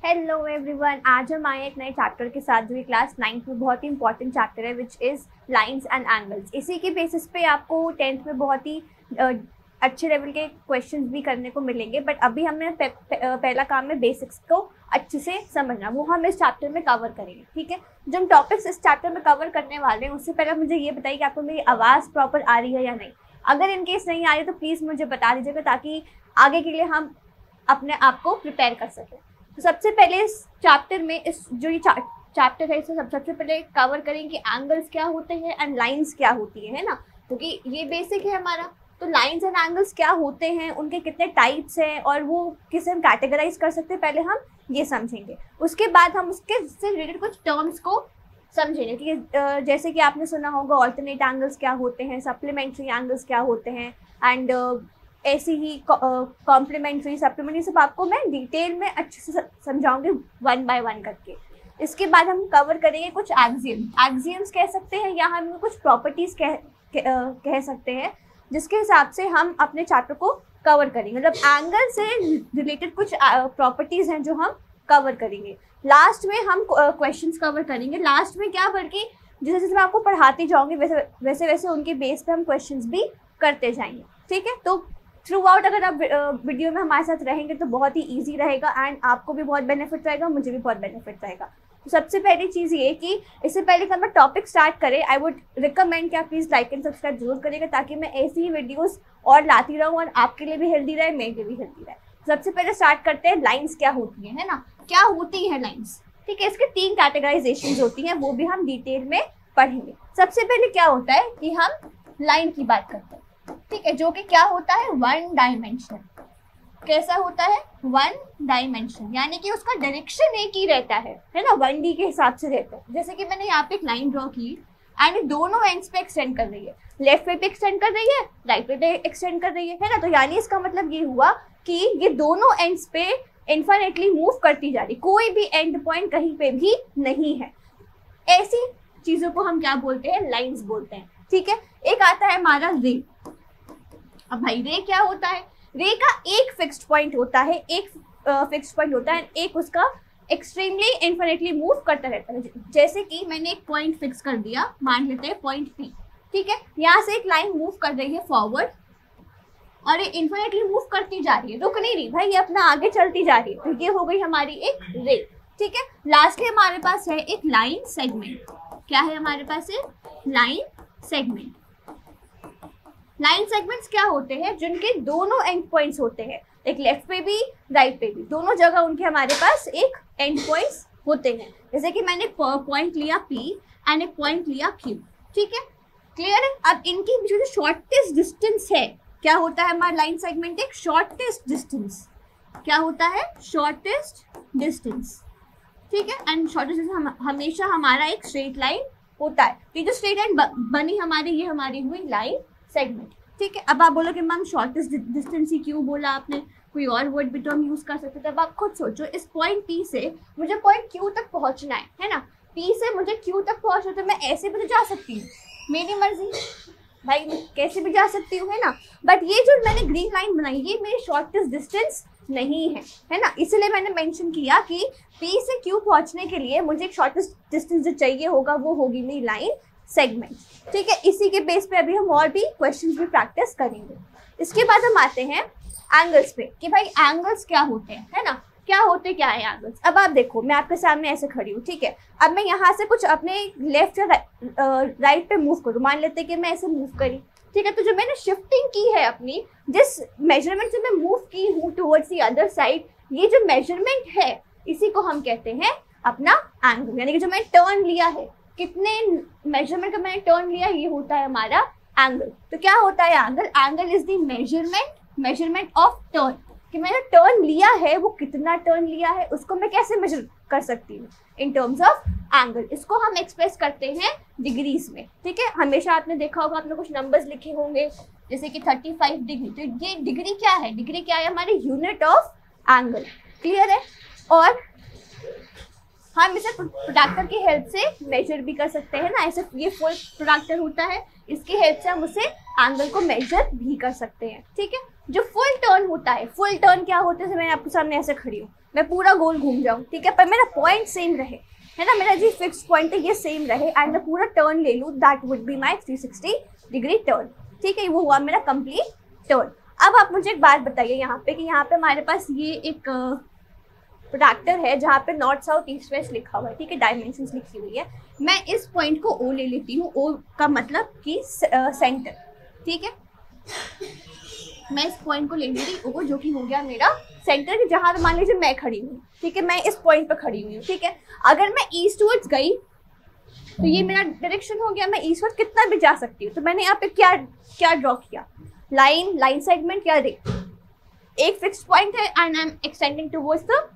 Hello everyone, आज हम आए एक नए चैप्टर के साथ जो कि क्लास 9th में बहुत ही इंपॉर्टेंट चैप्टर है which is lines and angles. इसी के बेसिस पे आपको 10th में बहुत ही अच्छे लेवल के क्वेश्चंस भी करने को मिलेंगे। बट अभी हमें पहला काम है बेसिक्स को अच्छे से समझना, वो हम इस चैप्टर में कवर करेंगे। ठीक है, जो हम टॉपिक्स इस चैप्टर में कवर करने वाले हैं उससे पहले मुझे ये बताइए कि आपको मेरी आवाज़ प्रॉपर आ रही है या नहीं। अगर इनकेस नहीं आ रही तो प्लीज़ मुझे बता दीजिएगा ताकि आगे के लिए हम अपने आप को प्रिपेयर कर सकें। तो सबसे पहले इस चैप्टर में इस जो ये चैप्टर है इसमें सबसे पहले कवर करेंगे कि एंगल्स क्या होते हैं एंड लाइंस क्या होती है ना, क्योंकि ये बेसिक है हमारा। तो लाइंस एंड एंगल्स क्या होते हैं, उनके कितने टाइप्स हैं और वो किसे हम कैटेगराइज कर सकते हैं, पहले हम ये समझेंगे। उसके बाद हम उसके से रिलेटेड कुछ टर्म्स को समझेंगे कि जैसे कि आपने सुना होगा ऑल्टरनेट एंगल्स क्या होते हैं, सप्लीमेंट्री एंगल्स क्या होते हैं एंड ऐसे ही कॉम्प्लीमेंट्री सप्लीमेंट्री, सब आपको मैं डिटेल में अच्छे से समझाऊंगी वन बाय वन करके। इसके बाद हम कवर करेंगे कुछ एक्सियम्स कह सकते हैं या हम कुछ प्रॉपर्टीज़ कह सकते हैं जिसके हिसाब से हम अपने चैप्टर को कवर करेंगे। मतलब एंगल से रिलेटेड कुछ प्रॉपर्टीज़ हैं जो हम कवर करेंगे। लास्ट में हम क्वेश्चंस कवर करेंगे। लास्ट में क्या, बल्कि जैसे जैसे मैं आपको पढ़ाती जाऊँगी वैसे वैसे उनके बेस पे हम क्वेश्चंस भी करते जाएंगे। ठीक है, तो थ्रू आउट अगर आप वीडियो में हमारे साथ रहेंगे तो बहुत ही ईजी रहेगा एंड आपको भी बहुत बेनिफिट रहेगा, मुझे भी बहुत बेनिफिट रहेगा। तो सबसे पहली चीज़ ये कि इससे पहले कि हम टॉपिक स्टार्ट करें, आई वुड रिकमेंड कि आप प्लीज़ लाइक एंड सब्सक्राइब जरूर करिएगा ताकि मैं ऐसी ही वीडियोस और लाती रहूँ और आपके लिए भी हेल्दी रहे, मेरे लिए भी हेल्दी रहे। सबसे पहले स्टार्ट करते हैं लाइन्स क्या होती है ना, क्या होती है लाइन्स। ठीक है, इसके 3 कैटेगराइजेशन होती हैं, वो भी हम डिटेल में पढ़ेंगे। सबसे पहले क्या होता है कि हम लाइन की बात करते हैं। ठीक है, जो कि क्या होता है, वन डायमेंशनल। कैसा होता है, वन डायमेंशन, यानी कि उसका डायरेक्शन एक ही रहता है ना, 1D के हिसाब से रहता है। जैसे कि मैंने यहाँ पे एक लाइन ड्रॉ की एंड दोनों एंड्स पे एक्सटेंड कर रही है, लेफ्ट पे एक्सटेंड कर रही है, राइट पे एक्सटेंड कर रही है ना। तो यानी इसका मतलब ये हुआ कि ये दोनों एंड्स पे इन्फिनिटली मूव करती जा रही, कोई भी एंड पॉइंट कहीं पे भी नहीं है। ऐसी चीजों को हम क्या बोलते हैं, लाइन्स बोलते हैं। ठीक है, एक आता है हमारा रे। अब भाई रे क्या होता है, रे का एक फिक्स्ड पॉइंट होता है, एक फिक्स्ड पॉइंट होता है, एक उसका एक्सट्रीमली इन्फिनिटली मूव करता रहता है। जैसे कि मैंने एक पॉइंट फिक्स कर दिया, मान लेते हैं पॉइंट पी। ठीक है, यहाँ से एक लाइन मूव कर रही है फॉरवर्ड और ये इन्फिनिटली मूव करती जा रही है, रुक नहीं रही भाई, ये अपना आगे चलती जा रही है। तो ये हो गई हमारी एक रे। ठीक है, लास्टली हमारे पास है एक लाइन सेगमेंट। क्या है हमारे पास, एक लाइन सेगमेंट। लाइन सेगमेंट्स क्या होते हैं, जिनके दोनों एंड पॉइंट्स होते हैं, एक लेफ्ट पे भी राइट पे भी, दोनों जगह उनके हमारे पास एक एंड पॉइंट्स होते हैं। जैसे कि मैंने एक पॉइंट लिया P एंड एक पॉइंट लिया Q। ठीक है, क्लियर है। अब इनके बीच जो शॉर्टेस्ट डिस्टेंस है, क्या होता है हमारा लाइन सेगमेंट, एक शॉर्टेस्ट डिस्टेंस। क्या होता है, शॉर्टेस्ट डिस्टेंस। ठीक है, एंड शॉर्टेस्ट डिस्टेंस हमेशा हमारा एक स्ट्रेट लाइन होता है। ये जो स्ट्रेट लाइन बनी हमारी, ये हमारी हुई लाइन सेगमेंट। ठीक है, अब आप बोलोगे मैम शॉर्टेस्ट डिस्टेंस ही क्यों बोला आपने, कोई और वर्ड भी तो हम यूज कर सकते थे। अब आप खुद सोचो, इस पॉइंट P से मुझे पॉइंट Q तक पहुंचना है ना, P से मुझे Q तक पहुंचना, तो मैं ऐसे भी तो जा सकती हूँ, मेरी मर्जी भाई, मैं कैसे भी जा सकती हूँ, है ना। बट ये जो मैंने ग्रीन लाइन बनाई, ये मेरी शॉर्टेस्ट डिस्टेंस नहीं है ना। इसलिए मैंने मेंशन किया कि P से Q पहुंचने के लिए मुझे एक शॉर्टेस्ट डिस्टेंस जो चाहिए होगा वो होगी मेरी लाइन सेगमेंट। ठीक है, इसी के बेस पे अभी हम और भी क्वेश्चंस भी प्रैक्टिस करेंगे। इसके बाद हम आते हैं एंगल्स पे कि भाई एंगल्स क्या होते हैं, है ना, क्या होते क्या है एंगल्स। अब आप देखो, मैं आपके सामने ऐसे खड़ी हूँ। ठीक है, अब मैं यहाँ से कुछ अपने लेफ्ट या राइट पे मूव करूँ, मान लेते कि मैं ऐसे मूव करी। ठीक है, तो जो मैंने शिफ्टिंग की है अपनी, जिस मेजरमेंट से मैं मूव की हूँ टुवर्ड्स दी अदर साइड, ये जो मेजरमेंट है इसी को हम कहते हैं अपना एंगल। यानी कि जो मैंने टर्न लिया है, कितने मेजरमेंट का मैंने टर्न लिया, ये होता है हमारा एंगल। तो क्या होता है angle, angle is the measurement of turn, कि मैंने टर्न लिया है, वो कितना टर्न लिया है उसको मैं कैसे मेजर कर सकती हूँ इन टर्म्स ऑफ एंगल। इसको हम एक्सप्रेस करते हैं डिग्रीज में। ठीक है, हमेशा आपने देखा होगा, आपने कुछ नंबर्स लिखे होंगे जैसे कि 35 डिग्री। तो ये डिग्री क्या है, डिग्री क्या है, हमारी यूनिट ऑफ एंगल। क्लियर है। और हम इसे प्रोट्रैक्टर की हेल्प से मेजर भी कर सकते हैं ना, ऐसे ये फुल प्रोट्रैक्टर होता है, इसकी हेल्प से हम उसे एंगल को मेजर भी कर सकते हैं, ठीक है। जो फुल टर्न होता है, फुल टर्न क्या होता है, मैं आपके सामने ऐसे खड़ी हूँ, मैं पूरा गोल घूम जाऊँ, ठीक है, पर मेरा पॉइंट सेम रहे, है ना, मेरा जो फिक्स पॉइंट है ये सेम रहे एंड मैं पूरा टर्न ले लूँ, that would be my 360 degree turn, ठीक है, वो हुआ मेरा कंप्लीट टर्न। अब आप मुझे एक बात बताइए यहाँ पे कि यहाँ पे हमारे पास ये एक प्रोट्रैक्टर है जहाँ पे नॉर्थ साउथ ईस्ट वेस्ट लिखा हुआ है, ठीक है, डायमेंशंस लिखी हुई है। मैं इस पॉइंट को ओ ले लेती हूँ, ओ का मतलब कि सेंटर, ठीक है, मैं इस पॉइंट को ले ले रही ओ, जो कि हो गया मेरा सेंटर, कि जहाँ पे मान लीजिए मैं खड़ी हूँ, ठीक है, मैं इस पॉइंट पर खड़ी हुई हूँ, ठीक है। अगर मैं ईस्टवर्ड्स गई तो ये मेरा डायरेक्शन हो गया, मैं ईस्टवर्ड कितना भी जा सकती हूँ। तो मैंने यहाँ पे क्या क्या ड्रॉ किया, लाइन सेगमेंट या रे, एक फिक्स पॉइंट है and I am extending towards the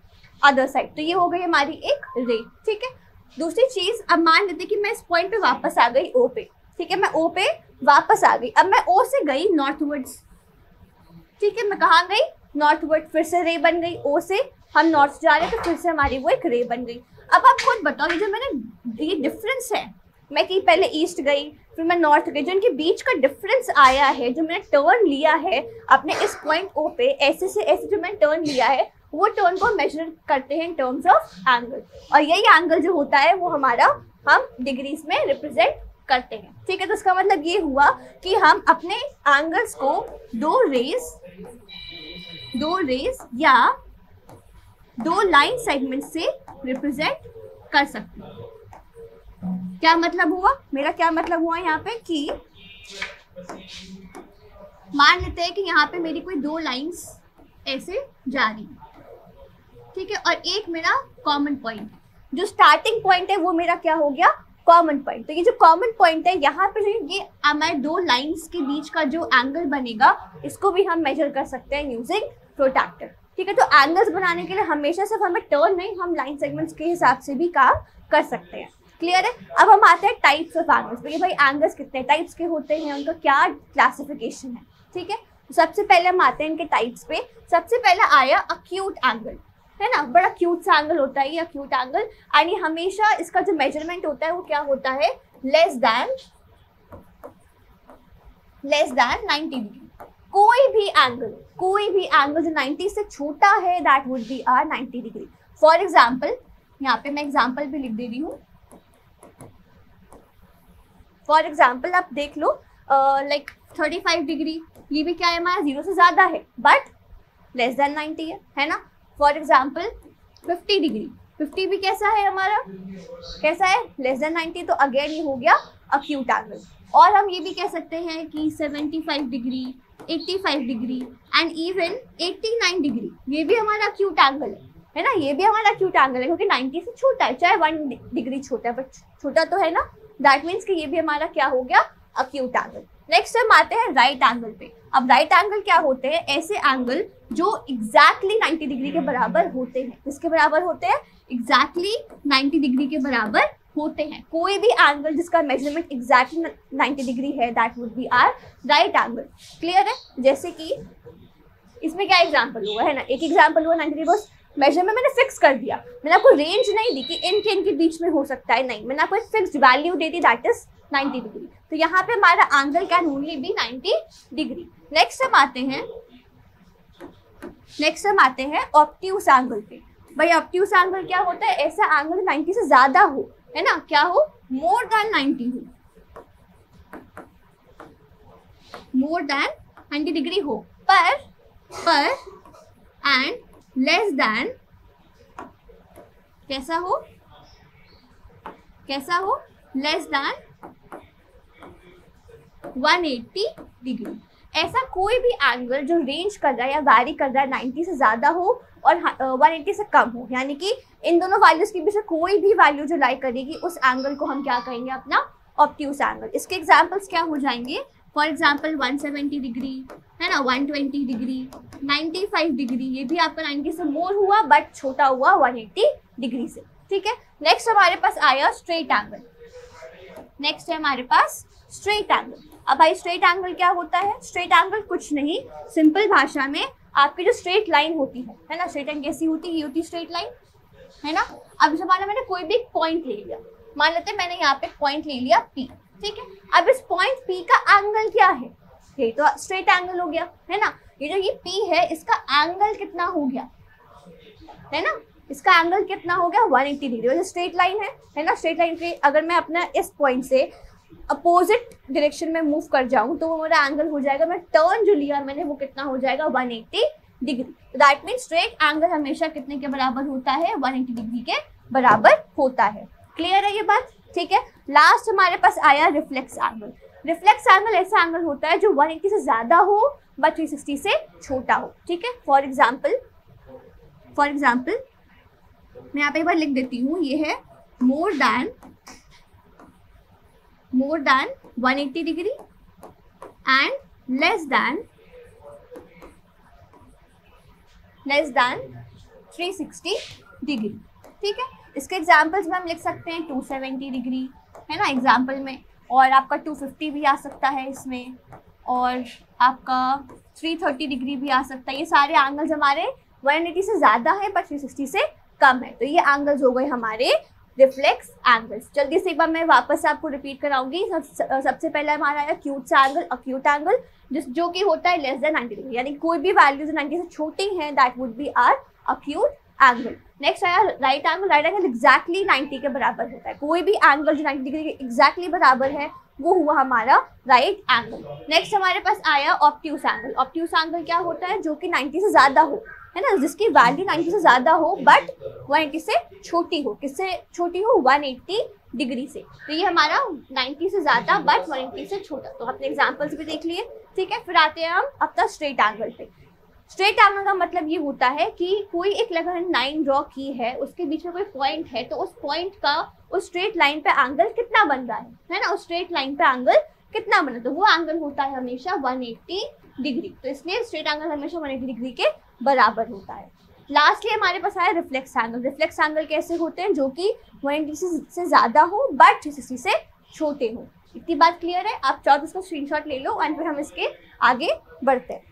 other side, तो ये हो गई हमारी एक रे, ठीक है। दूसरी चीज, अब मान लेते कि मैं इस पॉइंट पे वापस आ गई ओ पे, ठीक है, मैं ओ पे वापस आ गई, अब मैं ओ से गई नॉर्थवर्ड्स, ठीक है, मैं कहाँ गई, नॉर्थवर्ड, फिर से रे बन गई, ओ से हम नॉर्थ जा रहे हैं तो फिर से हमारी वो एक रे बन गई। अब आप खुद बताओ, ये जो मैंने ये डिफरेंस है, मैं कि पहले ईस्ट गई फिर मैं नॉर्थ गई, जो इनके बीच का डिफरेंस आया है, जो मैंने टर्न लिया है अपने इस पॉइंट ओ पे, ऐसे से ऐसे जो मैंने टर्न लिया है, वो टर्न को मेजर करते हैं इन टर्म्स ऑफ एंगल, और यही एंगल जो होता है वो हमारा हम डिग्रीज में रिप्रेजेंट करते हैं, ठीक है। तो इसका मतलब ये हुआ कि हम अपने एंगल्स को दो रेज या दो लाइन सेगमेंट से रिप्रेजेंट कर सकते हैं। क्या मतलब हुआ, मेरा क्या मतलब हुआ यहाँ पे कि मान लेते हैं कि यहाँ पे मेरी कोई दो लाइंस ऐसे जा रही है, ठीक है, और एक मेरा कॉमन पॉइंट है, जो स्टार्टिंग पॉइंट है वो मेरा क्या हो गया, कॉमन पॉइंट। तो ये जो कॉमन पॉइंट है यहाँ पे जो ये हमारे दो लाइंस के बीच का जो एंगल बनेगा, इसको भी हम मेजर कर सकते हैं यूजिंग प्रोट्रैक्टर, ठीक है। तो एंगल्स बनाने के लिए हमेशा सिर्फ हमें टर्न नहीं, हम लाइन सेगमेंट्स के हिसाब से भी काम कर सकते हैं, क्लियर है। अब हम आते हैं टाइप्स ऑफ एंगल्स पे, भाई एंगल्स कितने टाइप्स के होते हैं, उनका क्या क्लासिफिकेशन है, ठीक है। सबसे पहले हम आते हैं इनके टाइप्स पे। सबसे पहला आया अक्यूट एंगल, है ना, बड़ा क्यूट सा एंगल होता है ये अक्यूट एंगल, यानी हमेशा इसका जो मेजरमेंट होता है वो क्या होता है, लेस देन 90 डिग्री। कोई भी एंगल जो 90 से छोटा है that would be our 90 degree. For example, यहाँ पे मैं एग्जाम्पल भी लिख दे रही हूँ। फॉर एग्जाम्पल आप देख लो, लाइक 35 डिग्री, ये भी क्या है हमारा 0 से ज़्यादा है बट लेस देन 90 है ना। फॉर एग्जाम्पल 50 डिग्री, 50 भी कैसा है हमारा, कैसा है, लेस देन 90, तो अगेन ये हो गया अक्यूट एंगल। और हम ये भी कह सकते हैं कि 75 degree, 85 degree and even 89 degree, ये भी हमारा अक्यूट एंगल है ना, ये भी हमारा अक्यूट एंगल है क्योंकि 90 से छोटा है, चाहे 1 डिग्री छोटा है बट छोटा तो है ना, दैट मीन्स कि ये भी हमारा क्या हो गया, अक्यूट एंगल। नेक्स्ट हम आते हैं राइट एंगल पे। अब राइट एंगल क्या होते हैं, ऐसे एंगल जो एग्जैक्टली 90 डिग्री के बराबर होते हैं। किसके बराबर होते हैं, एग्जैक्टली 90 डिग्री के बराबर होते हैं। कोई भी एंगल जिसका मेजरमेंट एग्जैक्टली 90 डिग्री है that would be our right angle, clear है। जैसे कि इसमें क्या एग्जाम्पल हुआ है ना, एक एग्जाम्पल हुआ 90 डिग्री, बस मेजरमेंट मैंने फिक्स कर दिया, मैंने आपको रेंज नहीं दी कि इनके बीच में हो सकता है, नहीं, मैंने आपको एक फिक्स्ड वैल्यू दे दी दैट इज 90 डिग्री। तो यहाँ पे हमारा angle can only be 90 degree. Next हम आते हैं ऑब्ट्यूस एंगल पे। भाई ऑब्ट्यूस एंगल क्या होता है, ऐसा एंगल 90 से ज्यादा हो, है ना, क्या हो, मोर देन 90 हो, मोर देन 90 डिग्री हो, पर एंड लेस देन कैसा हो, लेस देन 180 डिग्री। ऐसा कोई भी एंगल जो रेंज कर रहा है या वैरी कर रहा है 90 से ज़्यादा हो और 180 से कम हो, यानी कि इन दोनों वैल्यूज़ के बीच में कोई भी वैल्यू जो लाई करेगी उस एंगल को हम क्या कहेंगे, अपना ऑब्ट्यूस एंगल। इसके एग्जांपल्स क्या हो जाएंगे, फॉर एग्जांपल 170 डिग्री, है ना, 120 डिग्री, 95 डिग्री, ये भी आपका 90 से मोर हुआ बट छोटा हुआ 180 डिग्री से, ठीक है। नेक्स्ट हमारे पास आया स्ट्रेट एंगल। नेक्स्ट है हमारे पास स्ट्रेट एंगल। अब भाई स्ट्रेट एंगल क्या होता है, स्ट्रेट एंगल कुछ नहीं, सिंपल भाषा में आपकी जो स्ट्रेट लाइन होती है ना, स्ट्रेट लाइन कैसी होती है, ये होती है स्ट्रेट लाइन, है ना। अब सवाल मैंने कोई भी पॉइंट ले लिया, मान लेते हैं मैंने यहाँ पे पॉइंट ले लिया P, ठीक है। अब इस पॉइंट P का एंगल क्या है, ये तो स्ट्रेट एंगल हो गया, है ना। ये जो ये P है इसका एंगल कितना हो गया, है ना, इसका एंगल कितना हो गया 180 डिग्री। स्ट्रेट लाइन है ना, स्ट्रेट लाइन पे अगर मैं अपना इस पॉइंट से अपोजिट डायरेक्शन में मूव कर जाऊं तो वो मेरा एंगल हो जाएगा, मैं टर्न जो लिया मैंने वो कितना हो जाएगा 180 डिग्री। तो दैट मीन स्ट्रेट एंगल हमेशा कितने के बराबर होता है, 180 डिग्री के बराबर होता है। क्लियर है ये बात, ठीक है। लास्ट हमारे पास आया रिफ्लेक्स एंगल। रिफ्लेक्स एंगल ऐसा एंगल होता है जो 180 से ज्यादा हो बट 360 से छोटा हो, ठीक है। फॉर एग्जाम्पल मैं यहाँ पे एक बार लिख देती हूँ, ये है more than 180 degree and less than 360 degree, ठीक है। इसके एग्जाम्पल्स में हम लिख सकते हैं 270 डिग्री, है ना एग्जाम्पल में, और आपका 250 भी आ सकता है इसमें, और आपका 330 डिग्री भी आ सकता है। ये सारे एंगल्स हमारे 180 से ज़्यादा है बट 360 से कम है, तो ये एंगल्स हो गए हमारे रिफ्लेक्स एंगल्स। जल्दी से एक बार मैं वापस आपको रिपीट कराऊंगी। सबसे पहले हमारा आया अक्यूट एंगल जो कि होता है लेस देन 90 डिग्री, यानी कोई भी वैल्यूज 90 से छोटी हैं, that would be our acute angle. Next आया राइट एंगल एग्जैक्टली 90 के बराबर होता है, कोई भी एंगल जो 90 डिग्री के एग्जैक्टली बराबर है वो हुआ हमारा राइट एंगल। नेक्स्ट हमारे पास आया ऑब्ट्यूस एंगल क्या होता है, जो कि 90 से ज्यादा हो, है ना, जिसकी वैल्यू 90 से ज्यादा हो बट 180 से छोटी हो। किससे छोटी हो, 180 डिग्री से। तो ये हमारा 90 से ज्यादा बट 180 से छोटा। तो अपने एग्जांपल्स भी देख लिए, ठीक है। फिर आते हैं हम अब तक स्ट्रेट एंगल पे। स्ट्रेट एंगल का मतलब ये होता है कि कोई एक लाइन ड्रॉ की है, उसके बीच में कोई पॉइंट है, तो उस पॉइंट का उस स्ट्रेट लाइन पे एंगल कितना बन रहा है ना, उस स्ट्रेट लाइन पे एंगल कितना बना, तो वो एंगल होता है हमेशा 180 डिग्री। तो इसलिए स्ट्रेट एंगल हमेशा 180 डिग्री के बराबर होता है। लास्टली हमारे पास आया रिफ्लेक्स एंगल कैसे होते हैं, जो कि 180 से ज्यादा हो बट 360 से छोटे हो। इतनी बात क्लियर है। आप चाहो तो इसका स्क्रीनशॉट ले लो एंड फिर हम इसके आगे बढ़ते हैं।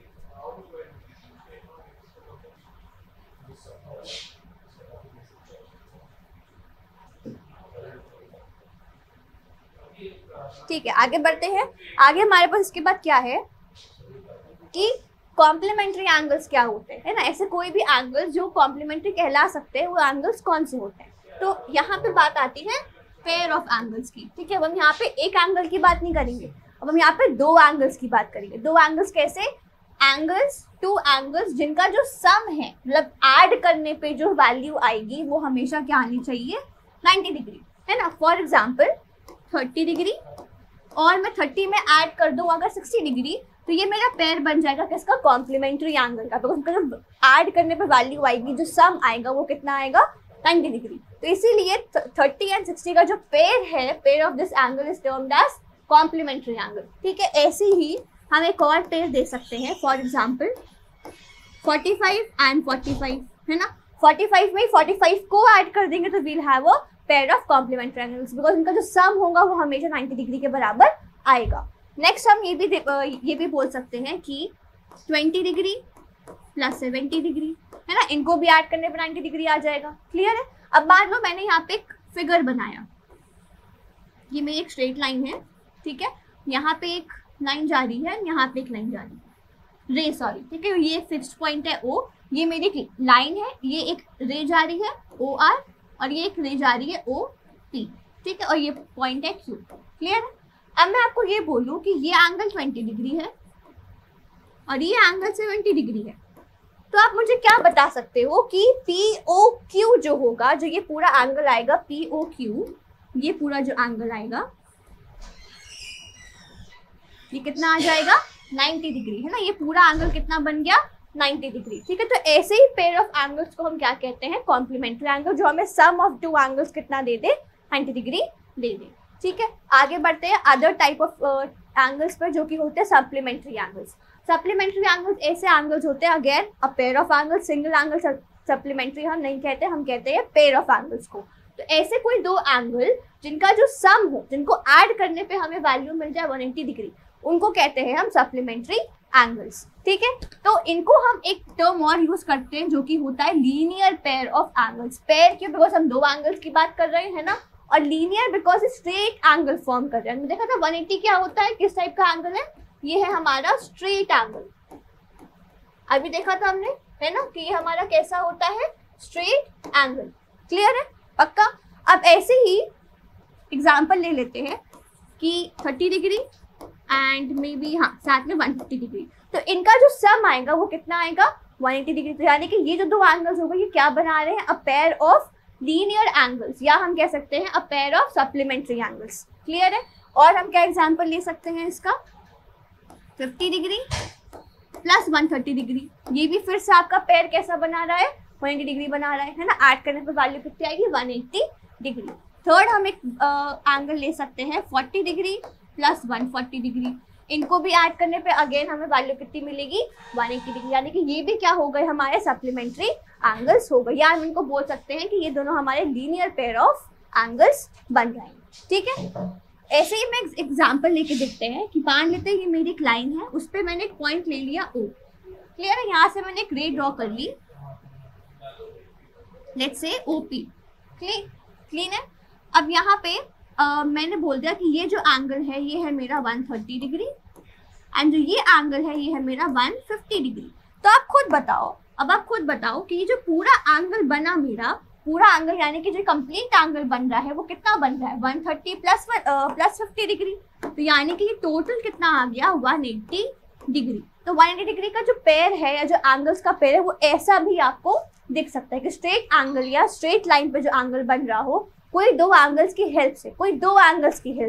ठीक है, आगे बढ़ते हैं। आगे हमारे पास इसके बाद क्या है कि कॉम्प्लीमेंट्री एंगल्स क्या होते हैं, है ना। ऐसे कोई भी एंगल्स जो कॉम्प्लीमेंट्री कहला सकते हैं, वो एंगल्स कौन से होते हैं। तो यहाँ पे बात आती है पेयर ऑफ एंगल्स की, ठीक है। अब हम यहाँ पे एक एंगल की बात नहीं करेंगे, अब हम यहाँ पे दो एंगल्स की बात करेंगे। दो एंगल्स कैसे, टू एंगल्स जिनका जो सम है, मतलब ऐड करने पे जो वैल्यू आएगी वो हमेशा क्या आनी चाहिए, 90 डिग्री, है ना। फॉर एग्जाम्पल 30 डिग्री और मैं 30 में ऐड कर दूं अगर 60 डिग्री, तो ये मेरा पेयर बन जाएगा किसका, कॉम्प्लीमेंट्री एंगल का। तो उनका जो ऐड करने पे वैल्यू आएगी, जो सम आएगा वो कितना आएगा, 90 डिग्री। तो इसीलिए 30 एंड 60 का जो पेयर है, pair of this angle is termed as complementary angle, ठीक है। ऐसे ही हम एक और पेयर दे सकते हैं, फॉर एग्जाम्पल 45 एंड 45, है ना। 45 में 45 को ऐड कर देंगे तो we'll have a pair of complementary angles, because उनका जो सम होगा वो हमेशा 90 डिग्री के बराबर आएगा। नेक्स्ट हम ये भी बोल सकते हैं कि 20 डिग्री प्लस 70 डिग्री, है ना, इनको भी ऐड करने पर 90 डिग्री आ जाएगा। क्लियर है। अब मान लो मैंने यहाँ पे एक फिगर बनाया, ये मेरी एक स्ट्रेट लाइन है, ठीक है। यहाँ पे एक लाइन जा रही है, यहाँ पे एक लाइन जा रही है, रे सॉरी, ठीक है। ये फिक्स्ड पॉइंट है O, ये मेरी लाइन है, ये एक रे जा रही है OR, और ये एक रे जा रही है OP, ठीक है, और ये पॉइंट है Q। क्लियर है। अब मैं आपको ये बोलूँ कि ये एंगल 20 डिग्री है और ये एंगल 70 डिग्री है, तो आप मुझे क्या बता सकते हो कि POQ जो होगा, जो ये पूरा एंगल आएगा POQ, ये पूरा जो एंगल आएगा ये कितना आ जाएगा, 90 डिग्री, है ना। ये पूरा एंगल कितना बन गया, 90 डिग्री, ठीक है। तो ऐसे ही पेयर ऑफ एंगल्स को हम क्या कहते हैं, कॉम्प्लीमेंट्री एंगल, जो हमें सम ऑफ टू एंगल्स कितना दे दे, 90 डिग्री दे दे, ठीक है। आगे बढ़ते हैं अदर टाइप ऑफ एंगल्स पर, जो कि होते हैं सप्लीमेंट्री एंगल्स। सप्लीमेंट्री एंगल्स ऐसे एंगल्स होते हैं, again a pair of angle, single angle supplementary हम नहीं कहते, हम कहते हैं पेयर ऑफ एंगल्स को। तो ऐसे कोई दो एंगल जिनका जो सम हो, जिनको ऐड करने पे हमें वैल्यू मिल जाए 180 डिग्री, उनको कहते हैं हम सप्लीमेंट्री एंगल्स। ठीक है, तो इनको हम एक टर्म और यूज करते हैं जो कि होता है linear pair of angles. Pair क्यों? बिकॉज हम दो एंगल्स की बात कर रहे हैं ना, और linear because straight angle form कर रहे हैं। देखा था 180 क्या होता है, किस टाइप का एंगल है, ये है हमारा स्ट्रेट एंगल। अभी देखा था हमने, है ना, कि ये हमारा कैसा होता है, स्ट्रेट एंगल। क्लियर है, पक्का। अब ऐसे ही एग्जाम्पल ले लेते हैं कि 30 डिग्री एंड मे बी हाँ साथ में 150 डिग्री, तो इनका जो सम आएगा वो कितना आएगा, 180 डिग्री। तो यानी कि ये जो दो एंगल्स हो गए ये क्या बना रहे हैं, अ पेयर ऑफ लीनियर एंगल्स, या हम कह सकते हैं अ pair of supplementary angles. Clear है। और हम क्या एग्जाम्पल ले सकते हैं इसका, 50 डिग्री प्लस 130 डिग्री, ये भी फिर से आपका पेयर कैसा बना रहा है, 180 डिग्री बना रहा है ना। ऐड करने पर वैल्यू कितनी आएगी, 180 डिग्री। थर्ड हम एक एंगल ले सकते हैं 40 डिग्री प्लस 140 डिग्री, इनको भी ऐड करने पे अगेन हमें वैल्यू कितनी मिलेगी, 180 डिग्री। यानी कि ये भी क्या हो गए, हमारे सप्लीमेंट्री एंगल्स हो गए, या हम इनको बोल सकते हैं कि ये दोनों हमारे लीनियर पेयर ऑफ एंगल्स बन जाएंगे। ठीक है, ऐसे ही मैं एग्जांपल लेके देखते हैं कि मान लेते हैं ये मेरी एक लाइन है, उस पर मैंने एक पॉइंट ले लिया O। क्लियर है, यहाँ से मैंने एक रे ड्रॉ कर ली, लेट्स से OP। क्लीन है। अब यहाँ पे मैंने बोल दिया कि ये जो एंगल है ये है मेरा 130 डिग्री एंड जो ये एंगल है ये है मेरा 150 डिग्री। तो आप खुद बताओ कि ये जो पूरा एंगल बना मेरा, पूरा एंगल यानी कि जो कंप्लीट एंगल बन रहा है वो कितना बन रहा है, 130 प्लस 50 डिग्री। तो यानी कि ये टोटल कितना आ गया, 180 डिग्री। तो 180 डिग्री का जो पेयर है या जो एंगल्स का पेयर है वो ऐसा भी आपको दिख सकता है कि स्ट्रेट एंगल या स्ट्रेट लाइन पे जो एंगल बन रहा हो, कोई दो एंगल्स की हेल्प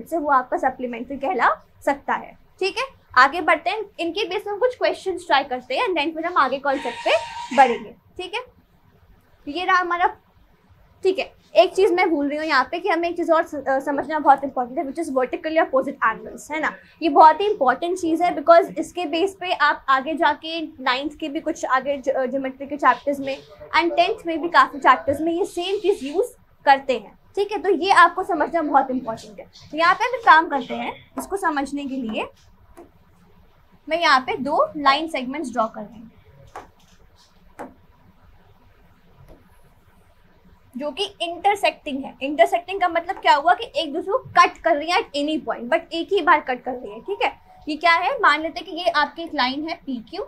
से वो आपका सप्लीमेंट्री कहला सकता है। ठीक है, आगे बढ़ते हैं, इनके बेस में कुछ क्वेश्चंस ट्राई करते हैं एंड देन फिर हम आगे कॉन्सेप्ट पे बढ़ेंगे। ठीक है, ये रहा हमारा। ठीक है, एक चीज मैं भूल रही हूँ यहाँ पे कि हमें एक चीज और समझना बहुत इंपॉर्टेंट है, which is vertically opposite angles, है ना। ये बहुत ही इंपॉर्टेंट चीज है बिकॉज इसके बेस पे आप आगे जाके 9th के भी कुछ आगे ज्योमेट्री के चैप्टर्स में एंड 10th में भी काफी चैप्टर्स में ये सेम चीज यूज करते हैं। ठीक है, तो ये आपको समझना बहुत इंपॉर्टेंट है। तो यहाँ पे हम काम करते हैं, इसको समझने के लिए मैं यहाँ पे दो लाइन सेगमेंट्स ड्रॉ कर रही हूँ जो कि इंटरसेक्टिंग है। इंटरसेक्टिंग का मतलब क्या हुआ कि एक दूसरे को कट कर रही है एट एनी पॉइंट, बट एक ही बार कट कर रही है। ठीक है, ये क्या है, मान लेते हैं कि ये आपकी एक लाइन है PQ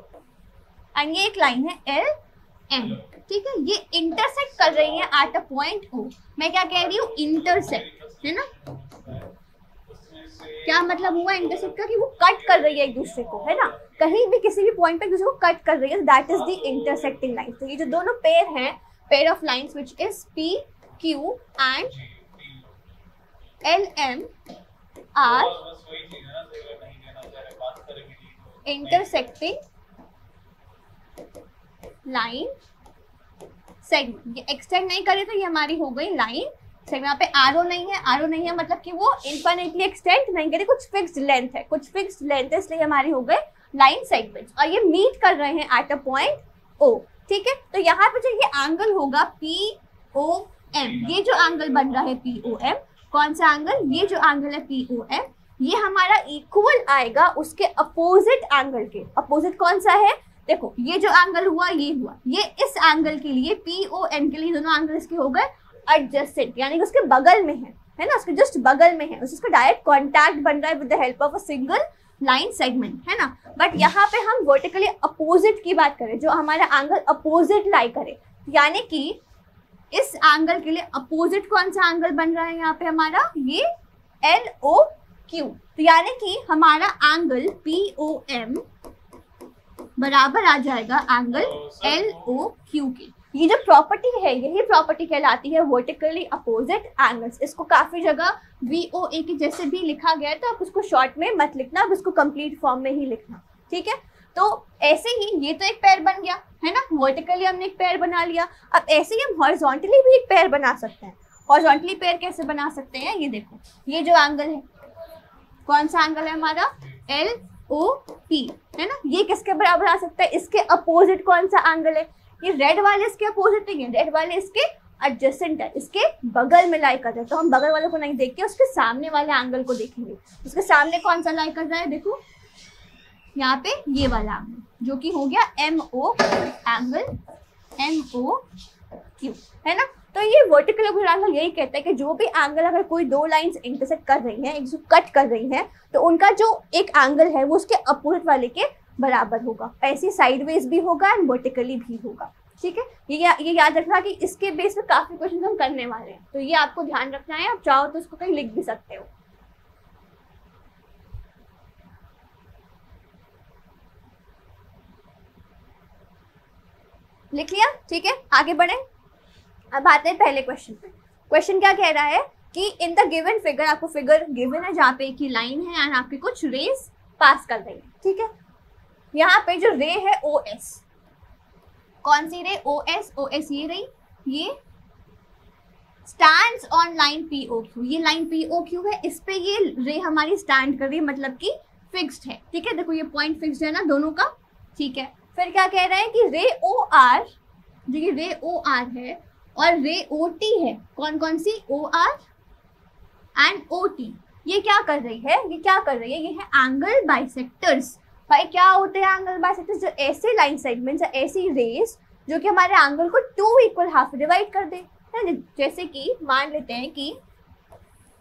एंड ये एक लाइन है LM। ठीक है, ये इंटरसेक्ट कर रही है एट अ पॉइंट O। मैं क्या कह रही हूँ, इंटरसेक्ट, है ना। क्या मतलब हुआ इंटरसेक्ट का, कि वो कट कर रही है एक दूसरे को, है ना, कहीं भी किसी भी पॉइंट पे एक दूसरे को कट कर रही है, that is the intersecting line. तो ये जो दोनों पेयर हैं, pair of lines which is PQ and LM are intersecting line segment. ये एक्सटेंड नहीं करे तो ये हमारी हो गई लाइन सेगमेंट। यहाँ पे आरो नहीं है मतलब कि वो इनफिनिटली एक्सटेंड नहीं करे, कुछ फिक्स्ड लेंथ है, इसलिए हमारी हो गई लाइन सेगमेंट और ये मीट कर रहे हैं एट अ पॉइंट O। ठीक है, तो यहाँ पे जो ये एंगल होगा POM, ये जो एंगल बन रहा है POM, कौन सा एंगल, ये जो एंगल है POM, ये हमारा इक्वल आएगा उसके अपोजिट एंगल के। अपोजिट कौन सा है, देखो ये जो एंगल हुआ ये इस एंगल के लिए POM के लिए दोनों एंगल इसके हो गए एडजेसेंट, यानी कि उसके बगल में है ना, उसके जस्ट बगल में है, उसका डायरेक्ट कॉन्टैक्ट बन रहा है with the help of a single line segment, है ना। बट यहाँ पे हम वर्टिकली अपोजिट की बात करें, जो हमारा एंगल अपोजिट लाई करे, यानी कि इस एंगल के लिए अपोजिट कौन सा एंगल बन रहा है यहाँ पे हमारा, ये LOQ। तो यानी कि हमारा एंगल POM बराबर आ जाएगा एंगल LOQ के। ये जो प्रॉपर्टी है यही प्रॉपर्टी कहलाती है वर्टिकली अपोजिट एंगल्स। इसको काफी जगह VOA के जैसे भी लिखा गया है, तो आप उसको शॉर्ट में मत लिखना, आप उसको कंप्लीट फॉर्म में ही लिखना। ठीक है, तो ऐसे ही ये तो एक पेयर बन गया, है ना, वर्टिकली हमने एक पेयर बना लिया। अब ऐसे ही हम हॉरिजॉन्टली भी एक पेयर बना सकते हैं। हॉरिजॉन्टली पेयर कैसे बना सकते हैं, ये देखो, ये जो एंगल है, कौन सा एंगल है हमारा, LOP, है ना, ये किसके बराबर आ सकता है, इसके अपोजिट कौन सा एंगल है, ये रेड वाले इसके अपोजिट नहीं है, रेड वाले इसके एडजेसेंट है, इसके बगल में लाई कर रहे हैं। तो हम बगल वाले को नहीं देख के उसके सामने वाले एंगल को देखेंगे। उसके सामने कौन सा लाई कर रहा है, देखो यहाँ पे ये वाला एंगल जो कि हो गया MO एंगल MOQ, है ना। तो ये वर्टिकल ओब्लिक एंगल यही कहता है कि जो भी एंगल अगर कोई दो लाइंस इंटरसेक्ट कर रही हैं, एक दूसरे कट कर रही हैं, तो उनका जो एक एंगल है वो उसके अपोजिट वाले के बराबर होगा। ऐसे साइडवेज भी होगा एंड वर्टिकली भी होगा, ठीक है। ये याद रखना कि इसके बेस पे काफी क्वेश्चन हम करने वाले हैं, तो ये आपको ध्यान रखना है। आप चाहो तो इसको कहीं लिख भी सकते हो। लिख लिया, ठीक है, आगे बढ़े। अब आते हैं पहले क्वेश्चन पे। क्वेश्चन क्या कह रहा है कि इन द गिवन फिगर, आपको फिगर गिवन है जहाँ पे एक ही लाइन है एंड आपके कुछ रेज पास कर रही है, ठीक है। यहाँ पे जो रे है OS, कौन सी रे? OS ये रही, ये स्टैंड्स ऑन लाइन POQ, ये लाइन POQ है, इस पे ये रे हमारी स्टैंड कर रही है, मतलब कि फिक्स्ड है, ठीक है। देखो ये पॉइंट फिक्स्ड है ना दोनों का, ठीक है। फिर क्या कह रहे हैं कि रे OR, जो ये रे OR है और रे OT है, कौन कौन सी? OR एंड OT, ये क्या कर रही है? ये क्या कर रही है? ये है एंगल बाइसेक्टर्स। भाई क्या होते हैं एंगल बाइसेक्टर्स? जो ऐसे लाइन सेगमेंट्स या ऐसी रेज जो कि हमारे एंगल को 2 इक्वल हाफ डिवाइड कर दे। जैसे कि मान लेते हैं कि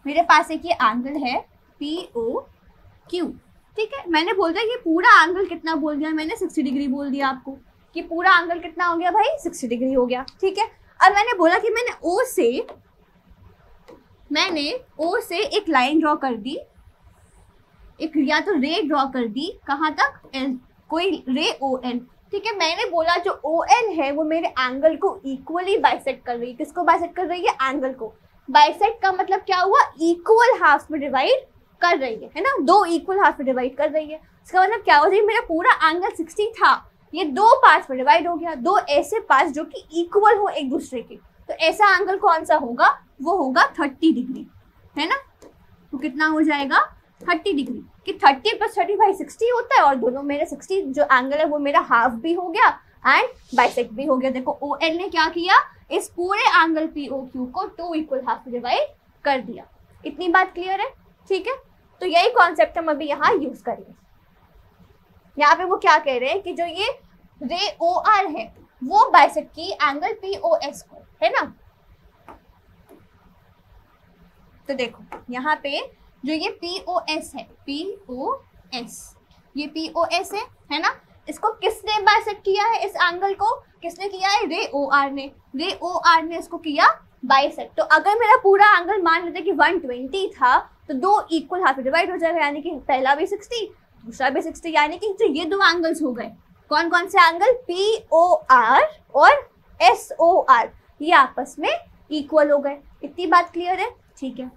मेरे पास एक ये एंगल है POQ, ठीक है। मैंने बोल दिया ये पूरा एंगल कितना बोल दिया मैंने? 60 डिग्री बोल दिया आपको कि पूरा एंगल कितना हो गया भाई? 60 डिग्री हो गया, ठीक है। अब मैंने बोला कि मैंने O से एक लाइन ड्रॉ कर दी, एक या तो रे ड्रॉ कर दी, कहाँ तक? कोई रे ON, ठीक है। मैंने बोला जो ON है वो मेरे एंगल को इक्वली बाइसेक्ट कर रही है। किसको बाइसेक्ट कर रही है? एंगल को। बाइसेक्ट का मतलब क्या हुआ? इक्वल हाफ में डिवाइड कर रही है ना, 2 इक्वल हाफ में डिवाइड कर रही है। इसका मतलब क्या हो जाए? मेरा पूरा एंगल 60 था, ये 2 पार्ट्स में डिवाइड हो गया, 2 ऐसे पार्ट्स जो कि इक्वल हो एक दूसरे के। तो ऐसा एंगल कौन सा होगा? वो होगा 30 डिग्री, है ना। तो कितना हो जाएगा? 30 डिग्री। कि 30 + 30 भाई 60 होता है, और दोनों मेरे 60 जो एंगल है वो मेरा हाफ भी हो गया एंड बाइसेक्ट भी हो गया। देखो OL ने क्या किया? इस पूरे एंगल POQ को 2 इक्वल हाफ में डिवाइड कर दिया। इतनी बात क्लियर है, ठीक है। तो यही कॉन्सेप्ट हम अभी यहाँ यूज करेंगे। यहाँ पे वो क्या कह रहे हैं कि जो ये रे OR है वो बाइसेक्ट की एंगल POS को, है ना। तो देखो यहाँ पे जो ये POS है, POS, ये POS है ना। इसको किसने बाइसेक्ट किया है? इस एंगल को किसने किया है? रे OR ने। रे OR ने इसको किया बाइसेक्ट। तो अगर मेरा पूरा एंगल मान लेते कि 120 था, तो 2 इक्वल हाफ डिवाइड हो जाएगा, यानी कि पहला भी 60 दूसरा भी 60, यानी कि जो ये 2 एंगल्स हो गए, कौन कौन से एंगल? POR और SOR, ये आपस में इक्वल हो गए। इतनी बात क्लियर है, ठीक है।